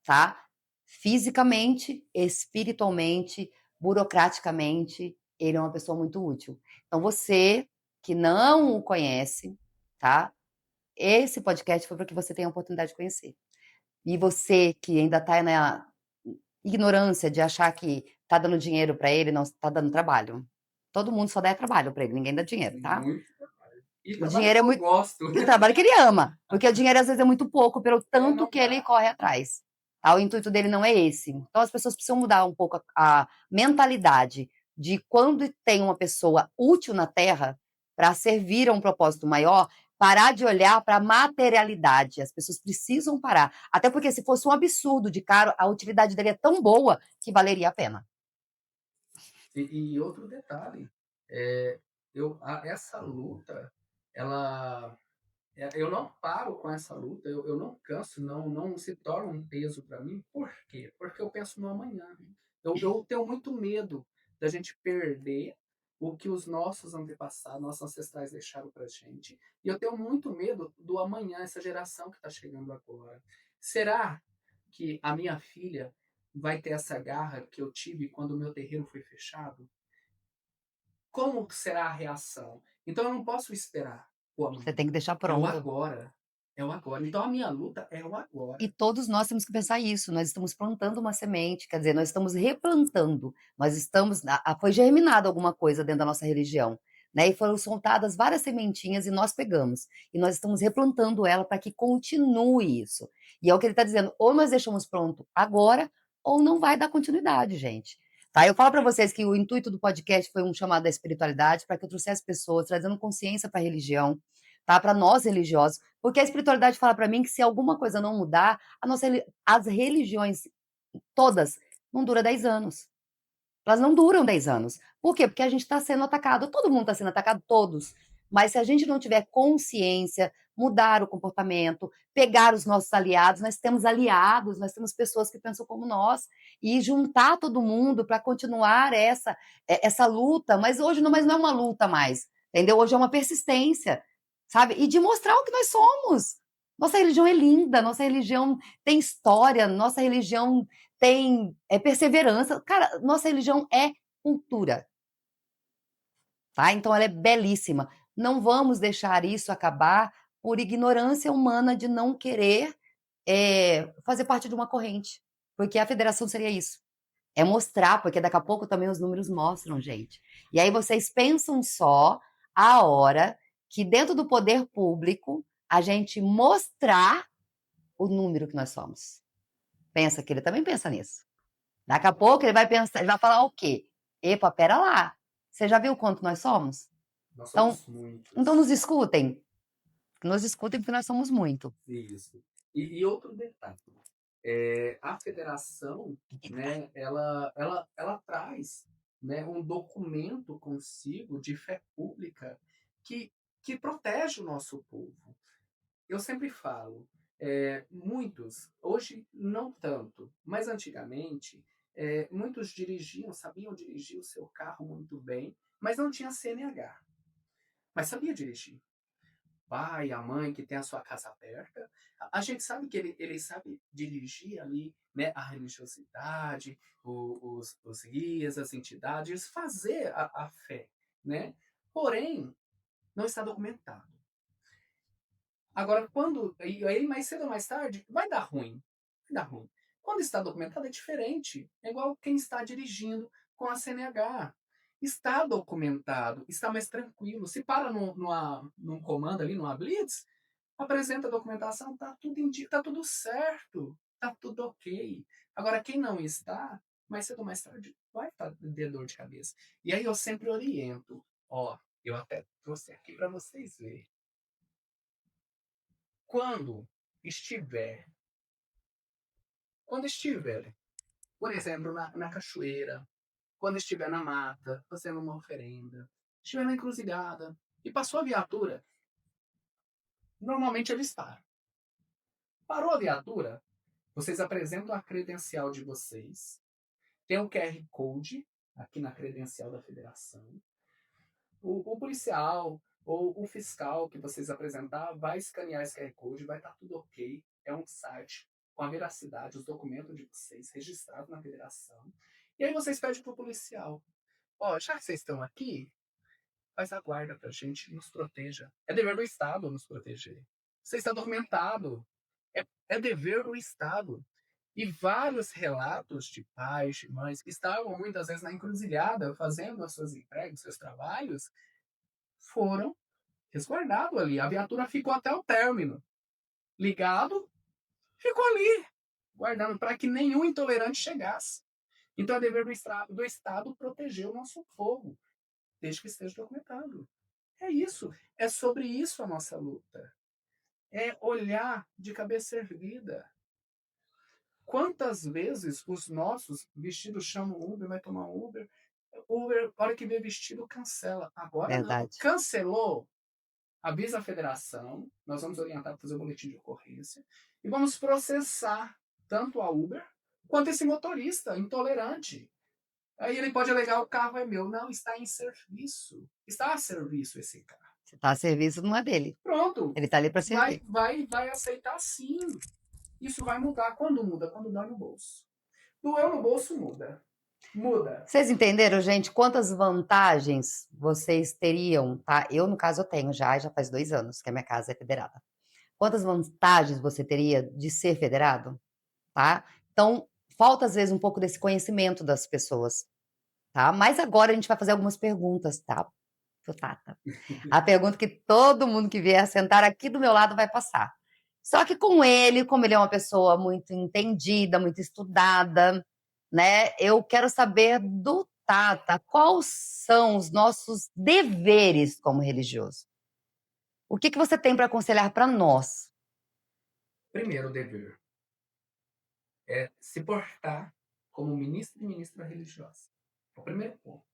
tá? Fisicamente, espiritualmente, burocraticamente, ele é uma pessoa muito útil. Então você que não o conhece, tá? Esse podcast foi para que você tenha a oportunidade de conhecer. E você que ainda tá na ignorância de achar que tá dando dinheiro para ele, não tá dando trabalho. Todo mundo só dá trabalho para ele, ninguém dá dinheiro, tá? Muito trabalho. E O trabalho dinheiro que é eu muito. gosto. E o trabalho que ele ama. Porque o dinheiro às vezes é muito pouco pelo tanto Não que ele dá. corre atrás. Tá? O intuito dele não é esse. Então as pessoas precisam mudar um pouco a mentalidade de quando tem uma pessoa útil na Terra para servir a um propósito maior, parar de olhar para a materialidade. As pessoas precisam parar. Até porque se fosse um absurdo de caro, a utilidade dele é tão boa que valeria a pena. E outro detalhe, é, essa luta, ela, eu não paro com essa luta, eu não canso, não se torna um peso para mim. Por quê? Porque eu penso no amanhã. Eu tenho muito medo da gente perder o que os nossos antepassados, nossos ancestrais deixaram para gente. E eu tenho muito medo do amanhã, essa geração que está chegando agora. Será que a minha filha vai ter essa garra que eu tive quando o meu terreiro foi fechado? Como será a reação? Então eu não posso esperar o Você amanhã. tem que deixar É o pronto. agora. É o agora. Então a minha luta é o E agora. todos nós temos que pensar isso. Nós estamos plantando uma semente, quer dizer, nós estamos replantando. Nós estamos, foi germinada alguma coisa dentro da nossa religião, né? E foram soltadas várias sementinhas e nós pegamos. E nós estamos replantando ela para que continue isso. E é o que ele está dizendo: ou nós deixamos pronto agora, ou não vai dar continuidade, gente. Tá? Eu falo para vocês que o intuito do podcast foi um chamado da espiritualidade para que eu trouxesse pessoas trazendo consciência para a religião, tá? Para nós religiosos, porque a espiritualidade fala para mim que se alguma coisa não mudar, as religiões todas não duram 10 anos. Elas não duram 10 anos. Por quê? Porque a gente está sendo atacado. Todo mundo está sendo atacado, todos. Mas se a gente não tiver consciência, mudar o comportamento, pegar os nossos aliados, nós temos aliados, nós temos pessoas que pensam como nós, e juntar todo mundo para continuar essa luta. Mas hoje não é uma luta mais, entendeu? Hoje é uma persistência, sabe? E de mostrar o que nós somos. Nossa religião é linda, nossa religião tem história, nossa religião tem perseverança. Cara, nossa religião é cultura, tá? Então ela é belíssima. Não vamos deixar isso acabar por ignorância humana de não querer fazer parte de uma corrente, porque a federação seria isso. É mostrar, porque daqui a pouco também os números mostram, gente. E aí vocês pensam só a hora que dentro do poder público a gente mostrar o número que nós somos. Pensa que ele também pensa nisso. Daqui a pouco ele vai pensar, ele vai falar o quê? Epa, pera lá. Você já viu quanto nós somos? Nós Então, somos então muitos. nos escutem. Nos escutem porque nós somos muito. Isso. E outro detalhe. A federação, né, ela traz, né, um documento consigo de fé pública que, que protege o nosso povo. Eu sempre falo, muitos, hoje não tanto, mas antigamente, muitos dirigiam, sabiam dirigir o seu carro muito bem, mas não tinha CNH, mas sabia dirigir. Pai, a mãe que tem a sua casa aberta, a gente sabe que ele sabe dirigir ali, né, a religiosidade, os guias, as entidades, fazer a fé, né? Porém, não está documentado. Agora, quando. E aí, mais cedo ou mais tarde, vai dar ruim. Vai dar ruim. Quando está documentado, é diferente. É igual quem está dirigindo com a CNH. Está documentado, está mais tranquilo. Se para num comando ali, numa blitz, apresenta a documentação, tá tudo tá tudo certo, tá tudo ok. Agora, quem não está, mais cedo ou mais tarde, vai ter dor de cabeça. E aí eu sempre oriento. Ó, eu até trouxe aqui para vocês verem. Quando estiver, quando estiver, por exemplo, na cachoeira, quando estiver na mata, fazendo uma oferenda, estiver na encruzilhada e passou a viatura, normalmente eles param. Parou a viatura, vocês apresentam a credencial de vocês, tem o QR Code aqui na credencial da federação. O policial ou o fiscal que vocês apresentar vai escanear esse QR Code, vai estar tudo ok. É um site com a veracidade, os documentos de vocês registrados na federação. E aí vocês pedem para o policial: ó, já que vocês estão aqui, faz a guarda para a gente, nos proteja. É dever do Estado nos proteger. Você está documentado. É dever do Estado. E vários relatos de pais, de mães que estavam muitas vezes na encruzilhada fazendo as suas entregas, seus trabalhos, foram resguardados ali. A viatura ficou até o término. Ligado, ficou ali, guardando para que nenhum intolerante chegasse. Então é dever do Estado proteger o nosso povo, desde que esteja documentado. É isso. É sobre isso a nossa luta. É olhar de cabeça erguida. Quantas vezes os nossos vestidos chamam Uber, vai tomar Uber, Uber, na hora que vê vestido, cancela. Agora não. Verdade. Cancelou, avisa a federação, nós vamos orientar para fazer o boletim de ocorrência e vamos processar tanto a Uber quanto esse motorista intolerante. Aí ele pode alegar: o carro é meu. Não, está em serviço. Está a serviço esse carro. Se tá a serviço, não é dele. Pronto. Ele tá ali para Vai, servir. vai, vai aceitar sim. Isso vai mudar. Quando muda? Quando dói no bolso. Doeu no bolso, muda. Muda. Vocês entenderam, gente, quantas vantagens vocês teriam, tá? Eu, no caso, eu tenho já faz 2 anos que a minha casa é federada. Quantas vantagens você teria de ser federado, tá? Então, falta às vezes um pouco desse conhecimento das pessoas, tá? Mas agora a gente vai fazer algumas perguntas, tá? Pro Tata. A pergunta que todo mundo que vier sentar aqui do meu lado vai passar. Só que com ele, como ele é uma pessoa muito entendida, muito estudada, né? Eu quero saber do Tata quais são os nossos deveres como religioso. O que você tem para aconselhar para nós? Primeiro dever é se portar como ministro e ministra religiosa. É o primeiro ponto.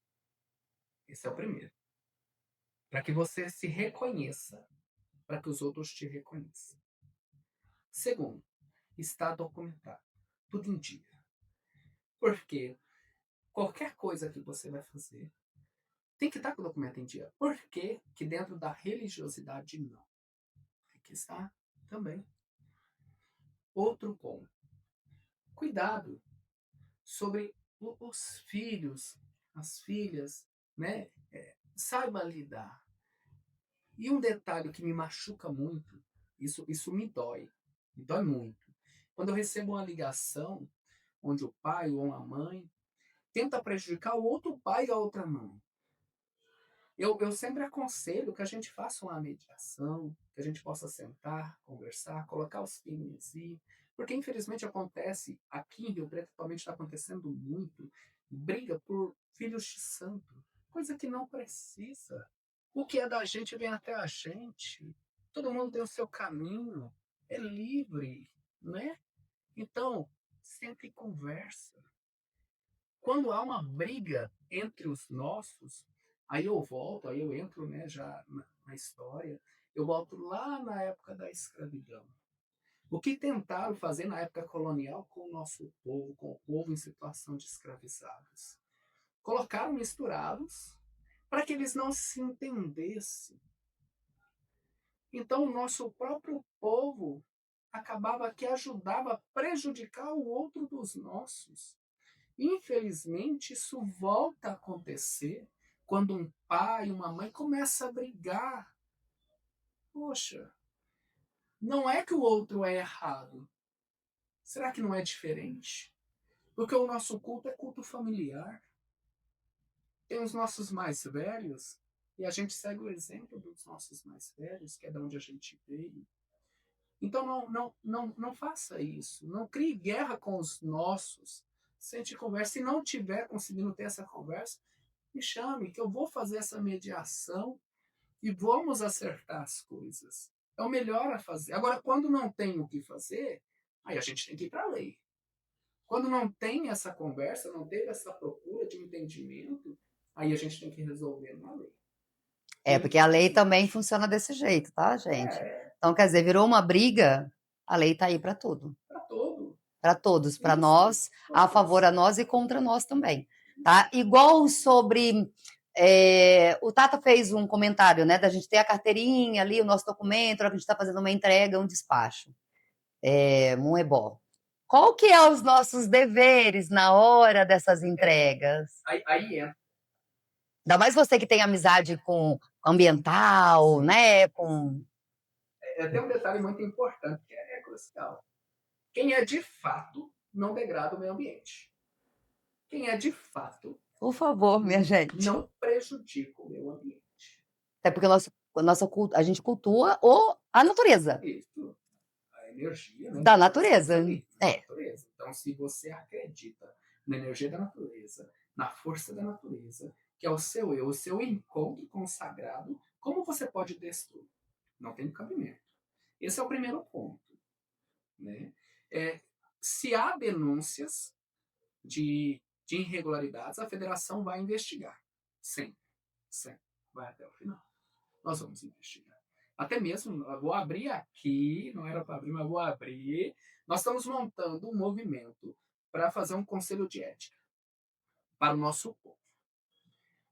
Esse é o primeiro. Para que você se reconheça, para que os outros te reconheçam. Segundo, está documentado. Tudo em dia. Porque qualquer coisa que você vai fazer tem que estar com o documento em dia. Por que dentro da religiosidade não? Tem que estar também. Outro ponto. Cuidado sobre os filhos, as filhas, né? Saiba lidar. E um detalhe que me machuca muito, isso me dói muito. Quando eu recebo uma ligação onde o pai ou a mãe tenta prejudicar o outro pai e a outra mãe. Eu sempre aconselho que a gente faça uma mediação, que a gente possa sentar, conversar, colocar os pingos e porque infelizmente acontece aqui em Rio Preto, atualmente está acontecendo muito, briga por filhos de santo, coisa que não precisa. O que é da gente vem até a gente. Todo mundo tem o seu caminho, é livre, né? Então, sempre conversa. Quando há uma briga entre os nossos, aí eu volto, aí eu entro, né, já na história, eu volto lá na época da escravidão. O que tentaram fazer na época colonial com o nosso povo, com o povo em situação de escravizados? Colocaram misturados para que eles não se entendessem. Então, o nosso próprio povo acabava que ajudava a prejudicar o outro dos nossos. Infelizmente, isso volta a acontecer quando um pai e uma mãe começam a brigar. Poxa, não é que o outro é errado. Será que não é diferente? Porque o nosso culto é culto familiar. Tem os nossos mais velhos, e a gente segue o exemplo dos nossos mais velhos, que é de onde a gente veio. Então não faça isso. Não crie guerra com os nossos. Sente conversa. Se não tiver conseguindo ter essa conversa, me chame, que eu vou fazer essa mediação e vamos acertar as coisas. É o melhor a fazer. Agora, quando não tem o que fazer, aí a gente tem que ir para a lei. Quando não tem essa conversa, não teve essa procura de entendimento, aí a gente tem que resolver na lei. Porque a lei também funciona desse jeito, tá, gente? É, Então, quer dizer, virou uma briga, a lei tá aí para tudo. para todo. Para todos, para Isso, nós, a favor todos. a nós e contra nós também, tá? Igual sobre o Tata fez um comentário, né, da gente ter a carteirinha ali, o nosso documento, a hora que a gente está fazendo uma entrega, um despacho, um ebó. Qual que é os nossos deveres na hora dessas entregas? Aí entra. Ainda mais você que tem amizade com ambiental, né, com... Tem um detalhe muito importante que é crucial. Quem é de fato não degrada o meio ambiente. Quem é de fato Por favor, minha gente. não prejudica o meio ambiente. Até porque a gente cultua a natureza. Isso, a energia, né? Da natureza. Da natureza. Então, se você acredita na energia da natureza, na força da natureza, que é o seu eu, o seu encontro com o sagrado, como você pode destruir? Não tem cabimento. Esse é o primeiro ponto. Né? É, se há denúncias de irregularidades, a federação vai investigar. Sempre. Sempre. Vai até o final. Nós vamos investigar. Até mesmo, eu vou abrir aqui, não era para abrir, mas vou abrir. Nós estamos montando um movimento para fazer um conselho de ética para o nosso povo.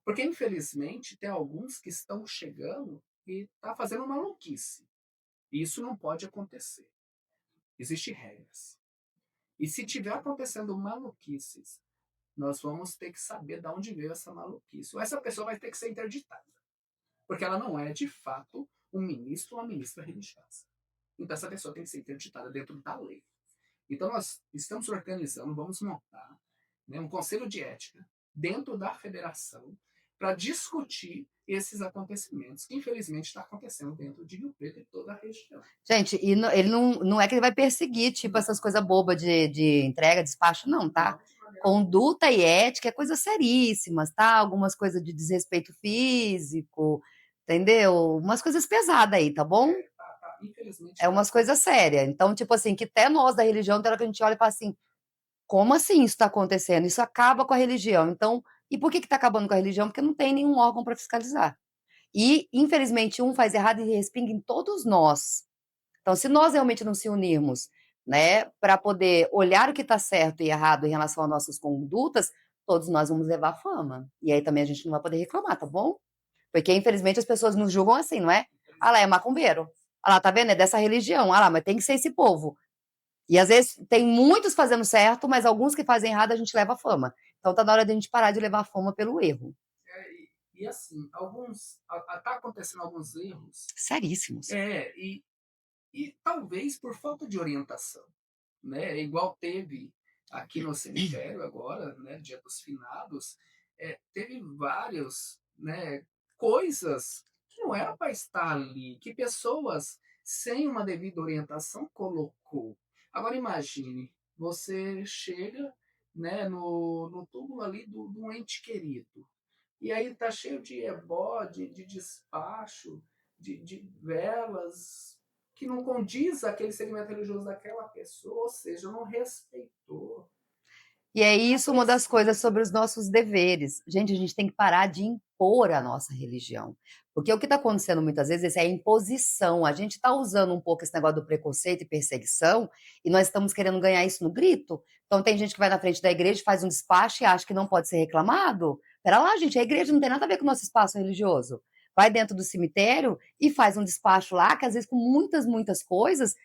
Porque, infelizmente, tem alguns que estão chegando e está fazendo maluquice. E isso não pode acontecer. Existem regras. E se tiver acontecendo maluquices, nós vamos ter que saber de onde veio essa maluquice. Ou essa pessoa vai ter que ser interditada. Porque ela não é, de fato, um ministro ou uma ministra religiosa. Então, essa pessoa tem que ser interditada dentro da lei. Então, nós estamos organizando, vamos montar, né, um conselho de ética dentro da federação para discutir esses acontecimentos que, infelizmente, está acontecendo dentro de Rio Preto e toda a região. Gente, e ele não é que ele vai perseguir, tipo, Não. essas coisas bobas de entrega, despacho, não, tá? Conduta e ética é coisas seríssimas, tá? Algumas coisas de desrespeito físico, entendeu? Umas coisas pesadas aí, tá bom? Infelizmente. É umas coisas sérias. Então, tipo assim, que até nós da religião, tem hora que a gente olha e fala assim, como assim isso está acontecendo? Isso acaba com a religião. Então, e por que está acabando com a religião? Porque não tem nenhum órgão para fiscalizar. E, infelizmente, um faz errado e respinga em todos nós. Então, se nós realmente não se unirmos, né, para poder olhar o que está certo e errado em relação às nossas condutas, todos nós vamos levar fama. E aí também a gente não vai poder reclamar, tá bom? Porque, infelizmente, as pessoas nos julgam assim, não é? Ah lá, é macumbeiro. Ah lá, tá vendo? É dessa religião. Ah lá, mas tem que ser esse povo. E às vezes tem muitos fazendo certo, mas alguns que fazem errado a gente leva fama. Então tá na hora de a gente parar de levar fama pelo erro. E assim, tá acontecendo alguns erros. Seríssimos. E talvez por falta de orientação, né? Igual teve aqui no cemitério agora, né? Dia dos Finados, teve vários, né? Coisas que não era para estar ali, que pessoas sem uma devida orientação colocou. Agora imagine, você chega, né? No túmulo ali do ente querido. E aí tá cheio de ebó, de despacho, de velas. que não condiz aquele segmento religioso daquela pessoa, ou seja, não respeitou. E é Não isso uma das coisas precisa. sobre os nossos deveres. Gente, a gente tem que parar de impor a nossa religião. Porque o que está acontecendo muitas vezes é a imposição. A gente está usando um pouco esse negócio do preconceito e perseguição, e nós estamos querendo ganhar isso no grito. Então tem gente que vai na frente da igreja, faz um despacho e acha que não pode ser reclamado. Pera lá, gente, a igreja não tem nada a ver com o nosso espaço religioso. Vai dentro do cemitério e faz um despacho lá, que às vezes com muitas, muitas coisas.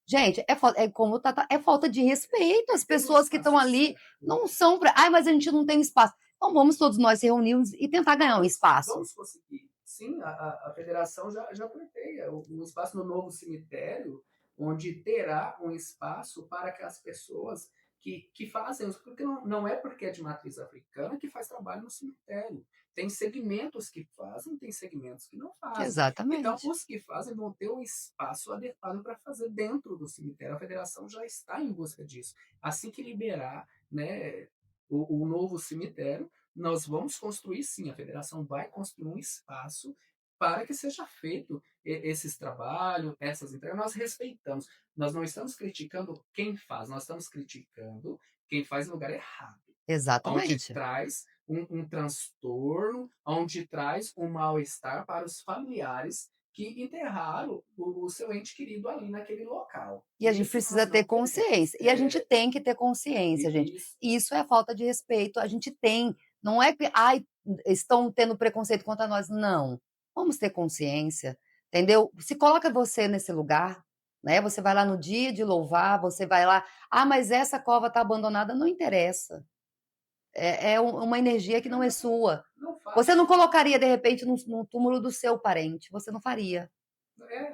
Gente, é como é falta de respeito. As Tem um pessoas que estão espaço ali certo, não né? são para. Ai, mas a gente não tem espaço. Então vamos todos nós se reunir e tentar ganhar um espaço. Vamos conseguir. Sim, a federação já pleiteia o espaço no novo cemitério, onde terá um espaço para que as pessoas que fazem, porque não é porque é de matriz africana que faz trabalho no cemitério. Tem segmentos que fazem, tem segmentos que não fazem. Então, Exatamente. os que fazem vão ter um espaço adequado para fazer dentro do cemitério. A federação já está em busca disso. Assim que liberar, né, o novo cemitério, nós vamos construir sim, a federação vai construir um espaço para que seja feito esses trabalhos, essas entregas. Nós respeitamos, nós não estamos criticando quem faz, nós estamos criticando quem faz no lugar errado, onde Exatamente. traz um transtorno, onde traz um mal-estar para os familiares que enterraram o seu ente querido ali naquele local. E a gente Isso nós precisa ter não queremos. consciência. E a gente tem que ter consciência, gente. Isso. E isso é falta de respeito. A gente tem. Não é que, ai, estão tendo preconceito contra nós. Não. Vamos ter consciência, entendeu? Se coloca você nesse lugar, né? Você vai lá no dia de louvar, você vai lá. Ah, mas essa cova está abandonada. Não interessa. Uma energia que não é sua. Não Você faça. não colocaria, de repente, no túmulo do seu parente. Você não faria.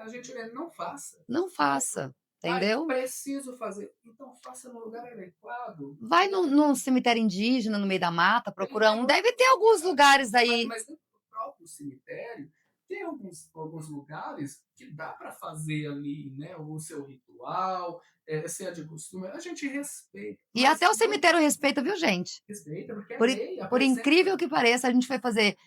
A gente não faça. Não faça, Ai, entendeu? preciso fazer. Então faça no lugar adequado. Vai num cemitério indígena, no meio da mata, procura Tem um. muitos Deve ter alguns lugares, lugares aí. mas dentro do próprio cemitério, tem alguns lugares que dá para fazer ali, né, o seu ritual, se é de costume, a gente respeita, E mas até o não cemitério respeita, viu, gente? respeita, porque é Por, lei, por incrível apresenta. que pareça, a gente foi fazer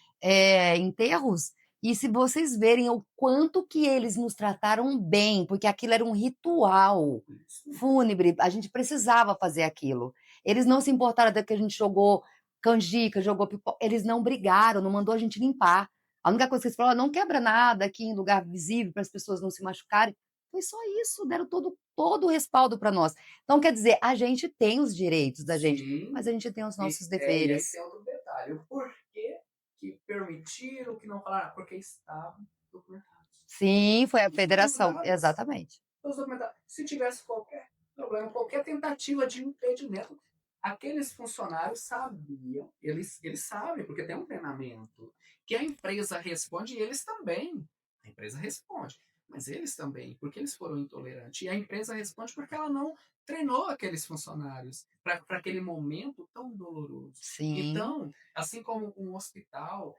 enterros. E se vocês verem o quanto que eles nos trataram bem, porque aquilo era um ritual Isso. fúnebre, a gente precisava fazer aquilo. Eles não se importaram até que a gente jogou canjica, jogou pipoca. Eles não brigaram, não mandou a gente limpar. A única coisa que eles falaram, não quebra nada aqui em lugar visível para as pessoas não se machucarem. Foi só isso, deram todo o respaldo para nós. Então, quer dizer, a gente tem os direitos da gente, mas Sim, a gente tem os nossos e aí deveres. tem outro detalhe. O porquê que permitiram, que não falaram, porque estavam documentados. Sim, foi a Os federação, dados, exatamente. os documentados. Se tivesse qualquer problema, qualquer tentativa de impedimento, aqueles funcionários sabiam, eles sabem, porque tem um treinamento, que a empresa responde e eles também. A empresa responde, mas eles também, porque eles foram intolerantes. E a empresa responde porque ela não treinou aqueles funcionários para aquele momento tão doloroso. Sim. Então, assim como um hospital,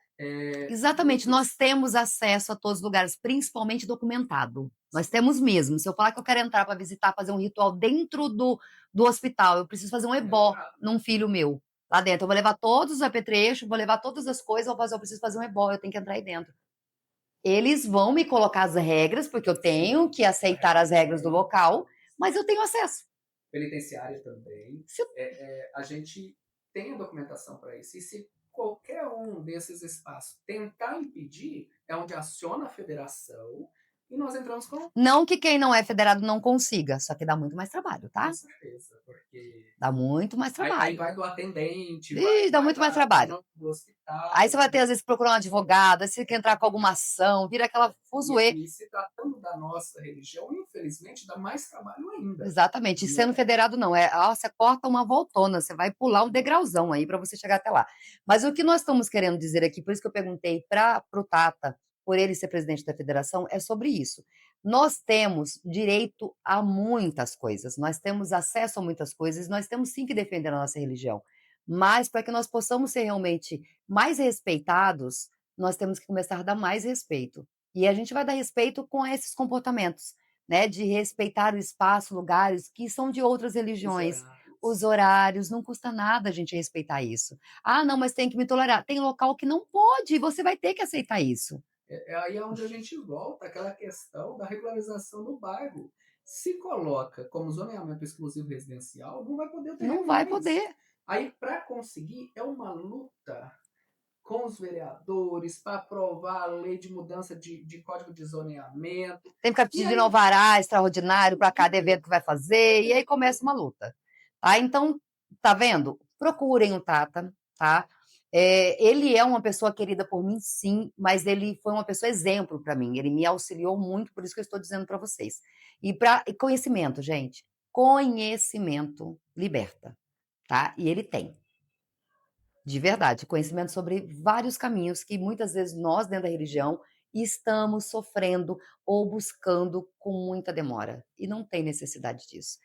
Exatamente, nós muitos. temos acesso a todos os lugares, principalmente documentado. Nós temos mesmo. Se eu falar que eu quero entrar para visitar, fazer um ritual dentro do hospital, eu preciso fazer um É ebó liberado. num filho meu. Lá dentro. Eu vou levar todos os apetrechos, vou levar todas as coisas, eu preciso fazer um ebó, eu tenho que entrar aí dentro. Eles vão me colocar as regras, porque eu tenho Sim, que a aceitar as regras do regulação, local, mas eu tenho acesso. penitenciária também. Se A gente tem a documentação para isso. E se qualquer um desses espaços tentar impedir, é onde aciona a federação e nós entramos Não que quem não é federado não consiga, só que dá muito mais trabalho, com tá? certeza, porque Dá muito mais aí trabalho. vai do atendente, Ih, dá muito mais trabalho. do Aí hospital, você vai ter, às vezes, que procurar um advogado, aí você quer entrar com alguma ação, vira aquela fuzuê. e se tratando da nossa religião, infelizmente, dá mais trabalho ainda. Exatamente. E sendo Né? federado, não. Você corta uma voltona, você vai pular um degrauzão aí para você chegar até lá. Mas o que nós estamos querendo dizer aqui, por isso que eu perguntei para o Tata, por ele ser presidente da federação, é sobre isso. Nós temos direito a muitas coisas, nós temos acesso a muitas coisas, nós temos sim que defender a nossa religião. Mas para que nós possamos ser realmente mais respeitados, nós temos que começar a dar mais respeito. E a gente vai dar respeito com esses comportamentos, né, de respeitar o espaço, lugares que são de outras Os religiões, os horários. horários, não custa nada a gente respeitar isso. Ah, não, mas tem que me tolerar. Tem local que não pode, você vai ter que aceitar isso. Aí é onde a gente volta àquela questão da regularização do bairro. Se coloca como zoneamento exclusivo residencial, não vai poder o Não terreno vai mais. poder. Aí, para conseguir, é uma luta com os vereadores para aprovar a lei de mudança de código de zoneamento. Tem que E pedir de aí, novo alvará extraordinário para cada tudo. evento que vai fazer, e aí começa uma luta. Tá? Então, tá vendo? Procurem o Tata, tá? Ele é uma pessoa querida por mim, sim, mas ele foi uma pessoa exemplo para mim. Ele me auxiliou muito, por isso que eu estou dizendo para vocês. E conhecimento, gente. Conhecimento liberta, tá? E ele tem. De verdade, conhecimento sobre vários caminhos que muitas vezes nós, dentro da religião, estamos sofrendo ou buscando com muita demora. E não tem necessidade disso.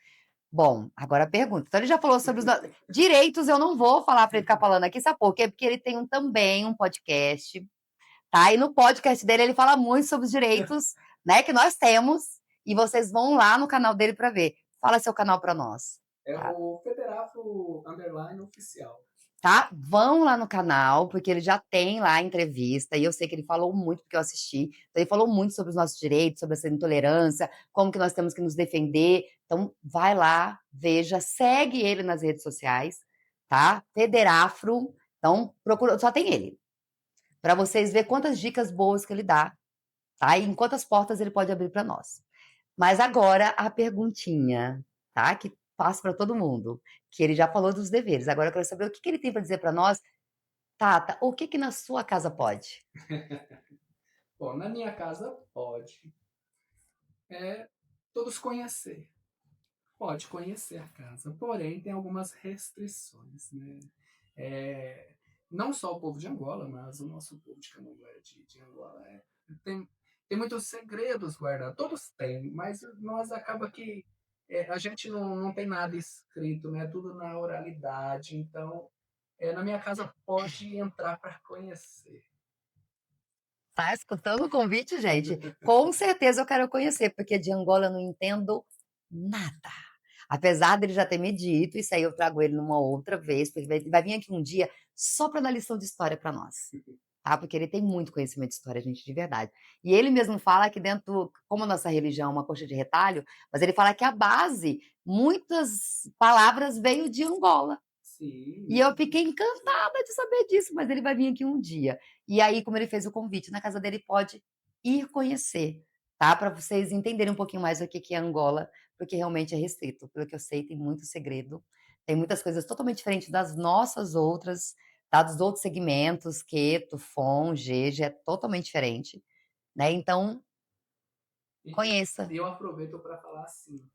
Bom, agora a pergunta. Então, ele já falou sobre os direitos, eu não vou falar para ele ficar falando aqui, sabe por quê? Porque ele tem também um podcast, tá? E no podcast dele ele fala muito sobre os direitos, né, que nós temos, e vocês vão lá no canal dele para ver. Fala seu canal para nós. É Tá? o Federafo Underline Oficial. Tá? Vão lá no canal, porque ele já tem lá a entrevista, e eu sei que ele falou muito, porque eu assisti. Então, ele falou muito sobre os nossos direitos, sobre essa intolerância, como que nós temos que nos defender. Então, vai lá, veja, segue ele nas redes sociais, tá? Federafro. Então, procura, só tem ele. Para vocês verem quantas dicas boas que ele dá, tá? E em quantas portas ele pode abrir para nós. Mas agora a perguntinha, tá? Que passa para todo mundo, que ele já falou dos deveres. Agora eu quero saber o que ele tem para dizer para nós. Tata, o que na sua casa pode? Bom, na minha casa pode. Todos conhecer. Pode conhecer a casa, porém tem algumas restrições, né? É, não só o povo de Angola, mas o nosso povo de Candomblé de Angola tem, tem muitos segredos guardados. Todos têm, mas nós acaba que a gente não tem nada escrito, né? Tudo na oralidade. Então, na minha casa pode entrar para conhecer. Tá escutando o convite, gente? Com certeza eu quero conhecer, porque de Angola eu não entendo nada. Apesar dele já ter me dito, isso aí eu trago ele numa outra vez, porque ele vai vir aqui um dia só para dar lição de história para nós. Tá? Porque ele tem muito conhecimento de história, gente, de verdade. E ele mesmo fala que dentro, como a nossa religião é uma coxa de retalho, mas ele fala que a base, muitas palavras veio de Angola. E Sim. eu fiquei encantada de saber disso, mas ele vai vir aqui um dia. E aí, como ele fez o convite, na casa dele pode ir conhecer, tá? Para vocês entenderem um pouquinho mais o que é Angola, porque realmente é restrito. Pelo que eu sei, tem muito segredo, tem muitas coisas totalmente diferentes das nossas outras, tá? Dos outros segmentos, Queto, Fon, Jeje, é totalmente diferente, né? Então, E conheça. eu aproveito para falar assim,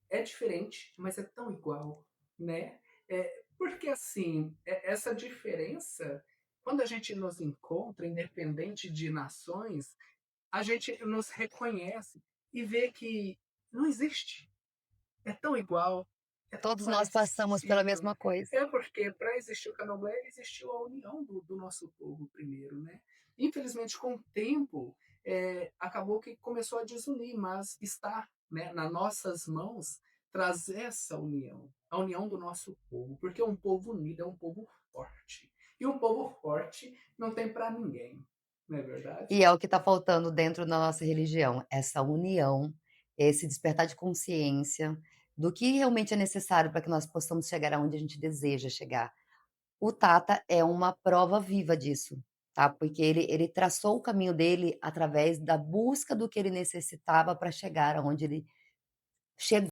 é diferente, mas é tão igual, né? Porque assim, essa diferença, quando a gente nos encontra, independente de nações, a gente nos reconhece e vê que não existe. É tão igual, é tão Todos nós passamos pela parecido. mesma coisa. É porque para existir o candomblé existiu a união do nosso povo primeiro, né? Infelizmente, com o tempo, acabou que começou a desunir, mas está, né, nas nossas mãos trazer essa união, a união do nosso povo, porque um povo unido é um povo forte. E um povo forte não tem para ninguém, não é verdade? E é o que está faltando dentro da nossa religião, essa união, esse despertar de consciência do que realmente é necessário para que nós possamos chegar aonde a gente deseja chegar. O Tata é uma prova viva disso, tá? Porque ele traçou o caminho dele através da busca do que ele necessitava para chegar aonde ele chegou.